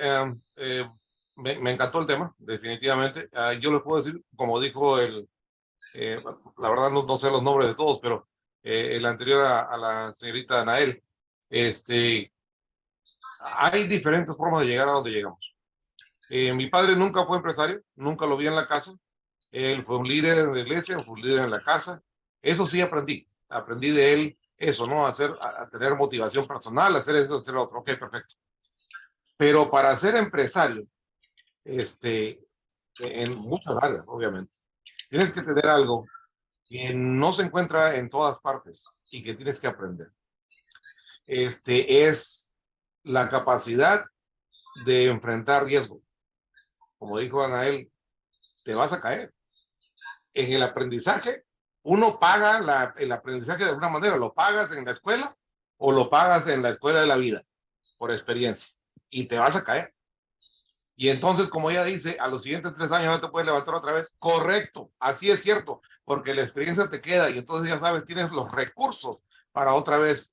Me encantó el tema, definitivamente. Yo les puedo decir, como dijo la verdad no sé los nombres de todos, pero el anterior a la señorita Anael, hay diferentes formas de llegar a donde llegamos. Mi padre nunca fue empresario, nunca lo vi en la casa. Él fue un líder en la iglesia, fue un líder en la casa. Eso sí aprendí de él eso, ¿no? A tener motivación personal, hacer eso, hacer lo otro. Ok, perfecto. Pero para ser empresario, en muchas áreas, obviamente, tienes que tener algo que no se encuentra en todas partes y que tienes que aprender. Es la capacidad de enfrentar riesgo. Como dijo Anael, te vas a caer. En el aprendizaje, uno paga el aprendizaje de alguna manera, lo pagas en la escuela o lo pagas en la escuela de la vida, por experiencia, y te vas a caer. Y entonces, como ella dice, a los siguientes 3 años no te puedes levantar otra vez. Correcto, así es cierto, porque la experiencia te queda y entonces ya sabes, tienes los recursos para otra vez.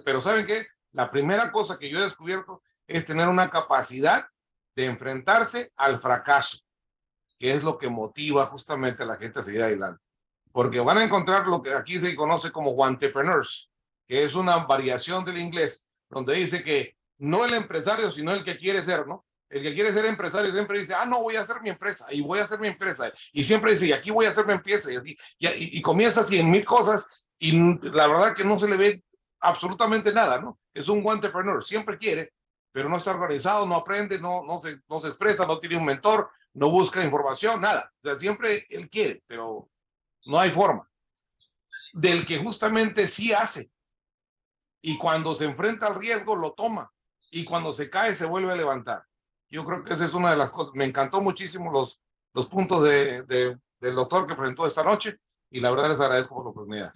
Pero ¿saben qué? La primera cosa que yo he descubierto es tener una capacidad de enfrentarse al fracaso, que es lo que motiva justamente a la gente a seguir adelante. Porque van a encontrar lo que aquí se conoce como entrepreneurs, que es una variación del inglés, donde dice que no el empresario, sino el que quiere ser, ¿no? El que quiere ser empresario siempre dice, no, voy a hacer mi empresa, y voy a hacer mi empresa, y siempre dice, y aquí voy a hacer mi empresa, y así, y comienza 100,000 cosas, y la verdad que no se le ve absolutamente nada, ¿no? Es un entrepreneur, siempre quiere, pero no está organizado, no aprende, no se expresa, no tiene un mentor, no busca información, nada. O sea, siempre él quiere, pero no hay forma. Del que justamente sí hace, y cuando se enfrenta al riesgo lo toma, y cuando se cae se vuelve a levantar. Yo creo que esa es una de las cosas. Me encantó muchísimo los puntos del doctor que presentó esta noche, y la verdad les agradezco por la oportunidad.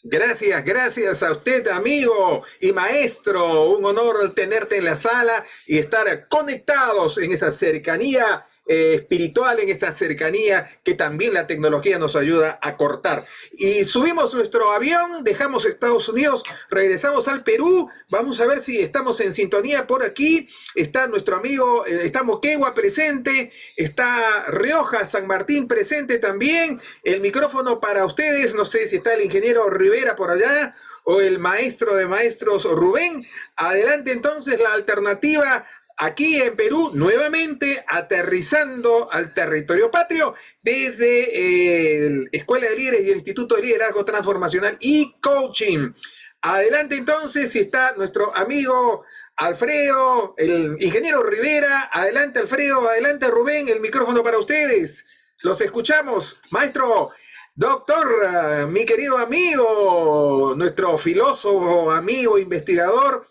Gracias, gracias a usted, amigo y maestro. Un honor tenerte en la sala y estar conectados en esa cercanía espiritual, en esa cercanía que también la tecnología nos ayuda a cortar. Y subimos nuestro avión, dejamos Estados Unidos, regresamos al Perú. Vamos a ver si estamos en sintonía por aquí. Está nuestro amigo, está Moquegua presente, está Rioja, San Martín presente también. El micrófono para ustedes, no sé si está el ingeniero Rivera por allá o el maestro de maestros Rubén. Adelante entonces la alternativa aquí en Perú, nuevamente aterrizando al territorio patrio desde la Escuela de Líderes y el Instituto de Liderazgo Transformacional y Coaching. Adelante entonces, si está nuestro amigo Alfredo, el ingeniero Rivera. Adelante Alfredo, adelante Rubén, el micrófono para ustedes. Los escuchamos, maestro. Doctor, mi querido amigo, nuestro filósofo, amigo, investigador,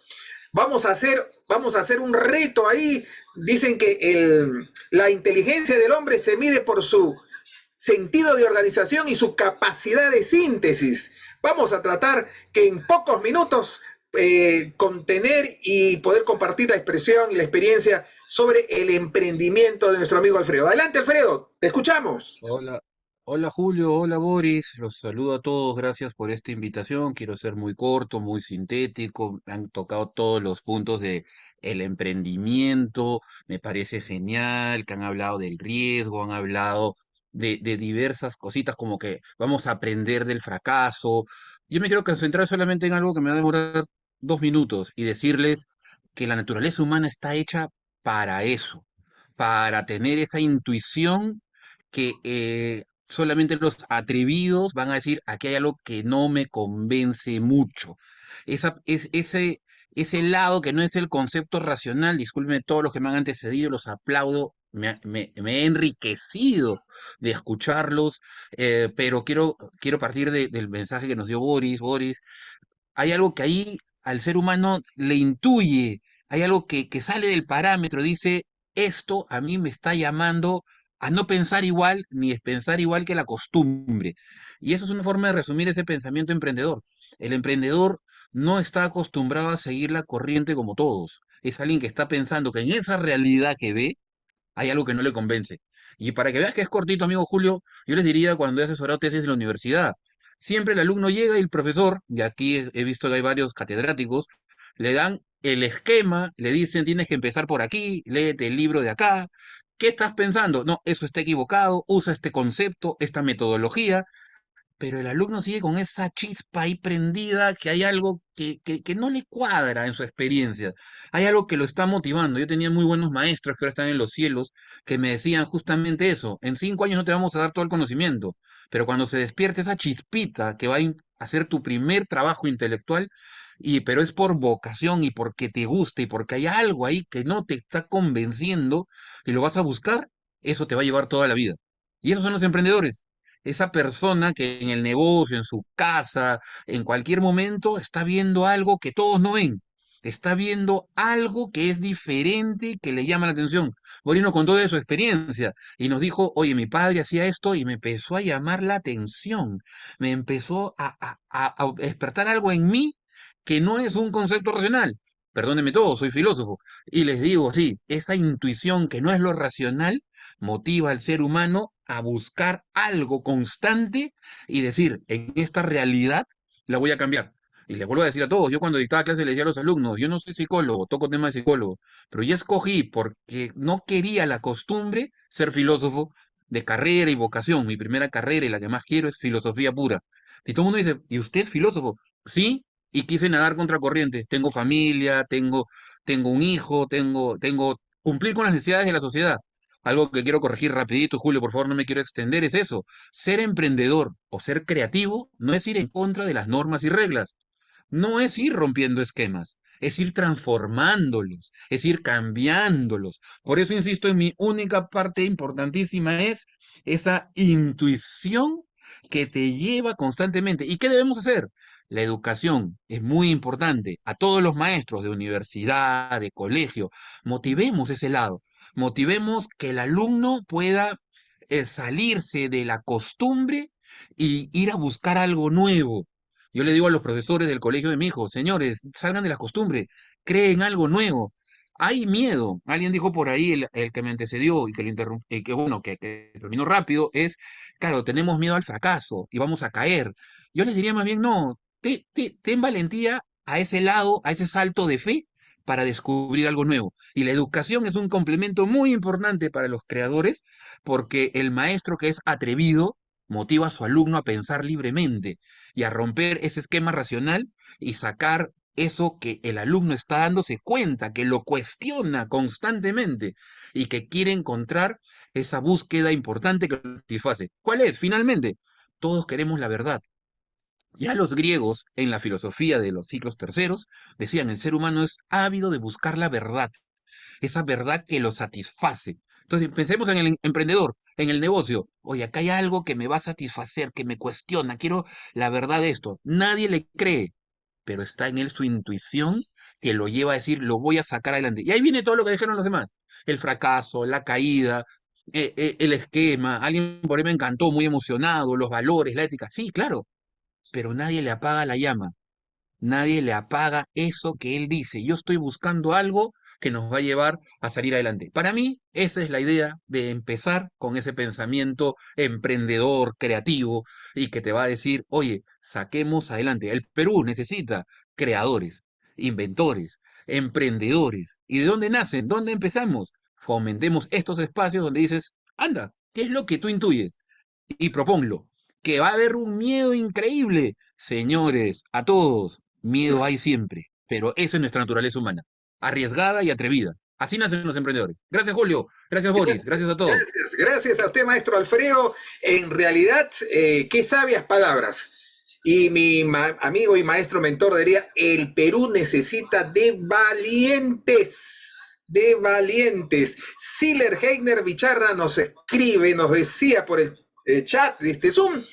vamos a hacer un reto ahí. Dicen que la inteligencia del hombre se mide por su sentido de organización y su capacidad de síntesis. Vamos a tratar que en pocos minutos contener y poder compartir la expresión y la experiencia sobre el emprendimiento de nuestro amigo Alfredo. Adelante, Alfredo, te escuchamos. Hola Julio, hola Boris, los saludo a todos, gracias por esta invitación. Quiero ser muy corto, muy sintético, han tocado todos los puntos de el emprendimiento, me parece genial que han hablado del riesgo, han hablado de diversas cositas como que vamos a aprender del fracaso. Yo me quiero concentrar solamente en algo que me va a demorar 2 minutos y decirles que la naturaleza humana está hecha para eso, para tener esa intuición que solamente los atrevidos van a decir, aquí hay algo que no me convence mucho. Ese lado que no es el concepto racional, discúlpenme todos los que me han antecedido, los aplaudo me he enriquecido de escucharlos, pero quiero partir del mensaje que nos dio Boris. Boris, hay algo que ahí al ser humano le intuye, hay algo que sale del parámetro, dice, esto a mí me está llamando a no pensar igual, ni es pensar igual que la costumbre. Y eso es una forma de resumir ese pensamiento emprendedor. El emprendedor no está acostumbrado a seguir la corriente como todos. Es alguien que está pensando que en esa realidad que ve, hay algo que no le convence. Y para que veas que es cortito, amigo Julio, yo les diría cuando he asesorado tesis en la universidad, siempre el alumno llega y el profesor, y aquí he visto que hay varios catedráticos, le dan el esquema, le dicen tienes que empezar por aquí, léete el libro de acá. ¿Qué estás pensando? No, eso está equivocado, usa este concepto, esta metodología, pero el alumno sigue con esa chispa ahí prendida, que hay algo que no le cuadra en su experiencia, hay algo que lo está motivando. Yo tenía muy buenos maestros que ahora están en los cielos, que me decían justamente eso, en 5 años no te vamos a dar todo el conocimiento, pero cuando se despierte esa chispita que va a ser tu primer trabajo intelectual, pero es por vocación y porque te gusta y porque hay algo ahí que no te está convenciendo y lo vas a buscar, eso te va a llevar toda la vida. Y esos son los emprendedores, esa persona que en el negocio, en su casa, en cualquier momento está viendo algo que todos no ven. Está viendo algo que es diferente y que le llama la atención. Moreno contó de su experiencia y nos dijo, oye, mi padre hacía esto y me empezó a llamar la atención. Me empezó a despertar algo en mí que no es un concepto racional. Perdónenme todo, soy filósofo. Y les digo, sí, esa intuición que no es lo racional motiva al ser humano a buscar algo constante y decir, en esta realidad la voy a cambiar. Y les vuelvo a decir a todos, yo cuando dictaba clase le decía a los alumnos, yo no soy psicólogo, toco temas de psicólogo, pero yo escogí porque no quería la costumbre ser filósofo de carrera y vocación. Mi primera carrera y la que más quiero es filosofía pura. Y todo el mundo dice, ¿y usted es filósofo? Sí, y quise nadar contra corriente. Tengo familia, tengo un hijo, cumplir con las necesidades de la sociedad. Algo que quiero corregir rapidito, Julio, por favor, no me quiero extender, es eso. Ser emprendedor o ser creativo no es ir en contra de las normas y reglas, no es ir rompiendo esquemas, es ir transformándolos, es ir cambiándolos. Por eso insisto en mi única parte importantísima es esa intuición que te lleva constantemente. ¿Y qué debemos hacer? La educación es muy importante. A todos los maestros de universidad, de colegio, motivemos ese lado. Motivemos que el alumno pueda salirse de la costumbre y ir a buscar algo nuevo. Yo le digo a los profesores del colegio de mi hijo, señores, salgan de la costumbre, creen algo nuevo. Hay miedo. Alguien dijo por ahí, el que me antecedió y que lo interrumpí, que bueno, que terminó rápido, es, claro, tenemos miedo al fracaso y vamos a caer. Yo les diría más bien, no, ten valentía a ese lado, a ese salto de fe para descubrir algo nuevo. Y la educación es un complemento muy importante para los creadores, porque el maestro que es atrevido motiva a su alumno a pensar libremente y a romper ese esquema racional y sacar eso que el alumno está dándose cuenta, que lo cuestiona constantemente y que quiere encontrar esa búsqueda importante que lo satisface. ¿Cuál es? Finalmente, todos queremos la verdad. Ya los griegos, en la filosofía de los siglos terceros, decían el ser humano es ávido de buscar la verdad, esa verdad que lo satisface. Entonces, pensemos en el emprendedor, en el negocio. Oye, acá hay algo que me va a satisfacer, que me cuestiona, quiero la verdad de esto. Nadie le cree, pero está en él su intuición que lo lleva a decir, lo voy a sacar adelante. Y ahí viene todo lo que dijeron los demás. El fracaso, la caída, el esquema. Alguien por ahí me encantó, muy emocionado, los valores, la ética. Sí, claro, pero nadie le apaga la llama. Nadie le apaga eso que él dice. Yo estoy buscando algo que nos va a llevar a salir adelante. Para mí, esa es la idea de empezar con ese pensamiento emprendedor, creativo, y que te va a decir, oye, saquemos adelante. El Perú necesita creadores, inventores, emprendedores. ¿Y de dónde nacen? ¿Dónde empezamos? Fomentemos estos espacios donde dices, anda, ¿qué es lo que tú intuyes? Y proponlo. Que va a haber un miedo increíble. Señores, a todos, miedo hay siempre, pero esa es nuestra naturaleza humana, arriesgada y atrevida. Así nacen los emprendedores. Gracias, Julio. Gracias, Boris. Gracias a todos. Gracias a usted, maestro Alfredo. En realidad, qué sabias palabras. Y mi amigo y maestro mentor diría, el Perú necesita de valientes. de valientes. Siler Heigner Bicharra nos escribe, nos decía por el chat de este Zoom,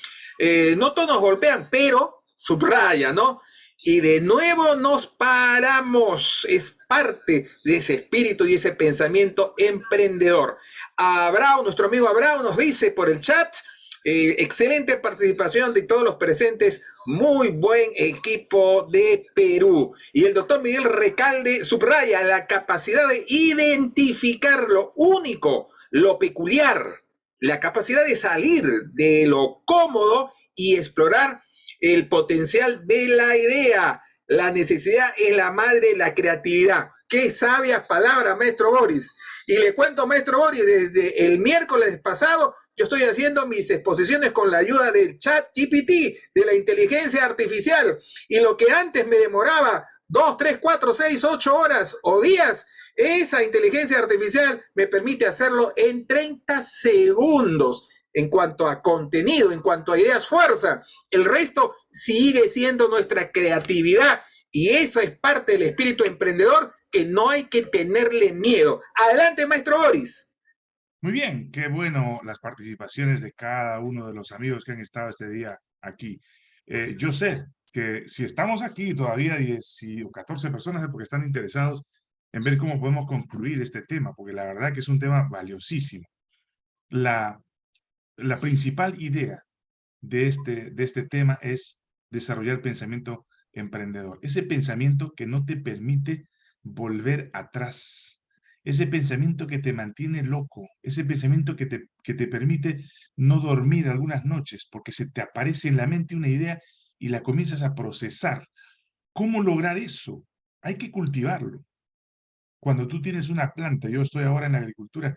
no todos nos golpean, pero subraya, ¿no? Y de nuevo nos paramos. Es parte de ese espíritu y ese pensamiento emprendedor. Abrao, nuestro amigo Abrao nos dice por el chat, excelente participación de todos los presentes, muy buen equipo de Perú. Y el doctor Miguel Recalde subraya la capacidad de identificar lo único, lo peculiar, la capacidad de salir de lo cómodo y explorar el potencial de la idea. La necesidad es la madre de la creatividad. Qué sabias palabras, maestro Boris. Y le cuento, maestro Boris, desde el miércoles pasado yo estoy haciendo mis exposiciones con la ayuda del chat GPT, de la inteligencia artificial. Y lo que antes me demoraba 2, 3, 4, 6, 8 horas o días, esa inteligencia artificial me permite hacerlo en 30 segundos. En cuanto a contenido, en cuanto a ideas, fuerza. El resto sigue siendo nuestra creatividad. Y eso es parte del espíritu emprendedor que no hay que tenerle miedo. Adelante, maestro Boris. Muy bien, qué bueno las participaciones de cada uno de los amigos que han estado este día aquí. Yo sé que si estamos aquí todavía 10 o 14 personas es porque están interesados en ver cómo podemos concluir este tema, porque la verdad que es un tema valiosísimo. La principal idea de este tema es desarrollar pensamiento emprendedor. Ese pensamiento que no te permite volver atrás. Ese pensamiento que te mantiene loco. Ese pensamiento que te permite no dormir algunas noches porque se te aparece en la mente una idea y la comienzas a procesar. ¿Cómo lograr eso? Hay que cultivarlo. Cuando tú tienes una planta, yo estoy ahora en la agricultura,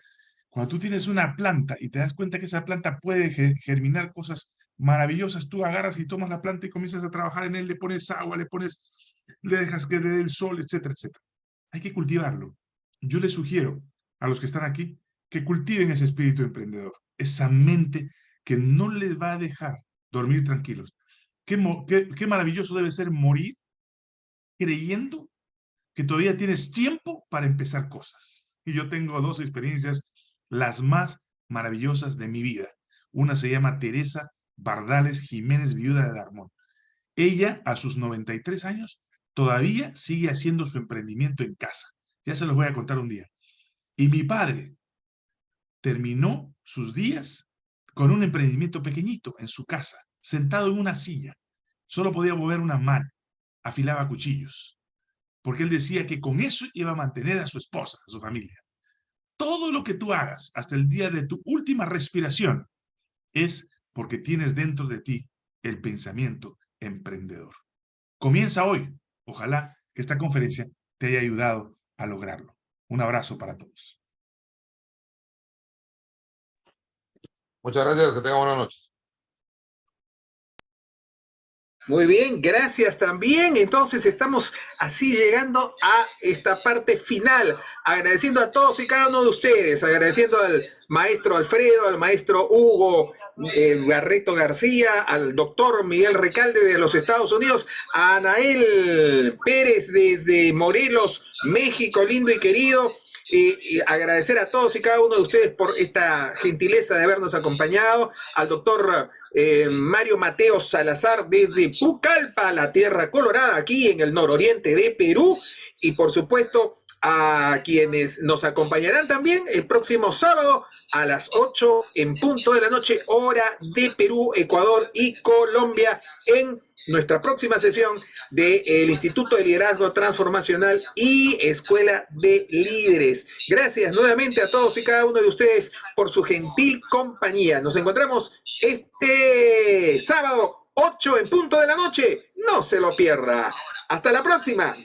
cuando tú tienes una planta y te das cuenta que esa planta puede germinar cosas maravillosas, tú agarras y tomas la planta y comienzas a trabajar en él, le pones agua, le dejas que le dé el sol, etcétera, etcétera. Hay que cultivarlo. Yo les sugiero a los que están aquí que cultiven ese espíritu emprendedor, esa mente que no les va a dejar dormir tranquilos. Qué maravilloso debe ser morir creyendo que todavía tienes tiempo para empezar cosas. Y yo tengo 2 experiencias las más maravillosas de mi vida. Una se llama Teresa Bardales Jiménez, viuda de Darmón. Ella, a sus 93 años, todavía sigue haciendo su emprendimiento en casa. Ya se los voy a contar un día. Y mi padre terminó sus días con un emprendimiento pequeñito en su casa, sentado en una silla. Solo podía mover una mano, afilaba cuchillos, porque él decía que con eso iba a mantener a su esposa, a su familia. Todo lo que tú hagas hasta el día de tu última respiración es porque tienes dentro de ti el pensamiento emprendedor. Comienza hoy. Ojalá que esta conferencia te haya ayudado a lograrlo. Un abrazo para todos. Muchas gracias, que tengan buenas noches. Muy bien, gracias también. Entonces estamos así llegando a esta parte final, agradeciendo a todos y cada uno de ustedes, agradeciendo al maestro Alfredo, al maestro Hugo Barreto García, al doctor Miguel Recalde de los Estados Unidos, a Anael Pérez desde Morelos, México, lindo y querido. Y agradecer a todos y cada uno de ustedes por esta gentileza de habernos acompañado, al doctor Mario Mateo Salazar desde Pucallpa, la tierra colorada, aquí en el nororiente de Perú, y por supuesto a quienes nos acompañarán también el próximo sábado a las 8 en punto de la noche, hora de Perú, Ecuador y Colombia, en nuestra próxima sesión del Instituto de Liderazgo Transformacional y Escuela de Líderes. Gracias nuevamente a todos y cada uno de ustedes por su gentil compañía. Nos encontramos este sábado 8 en punto de la noche. No se lo pierda. Hasta la próxima. Gracias.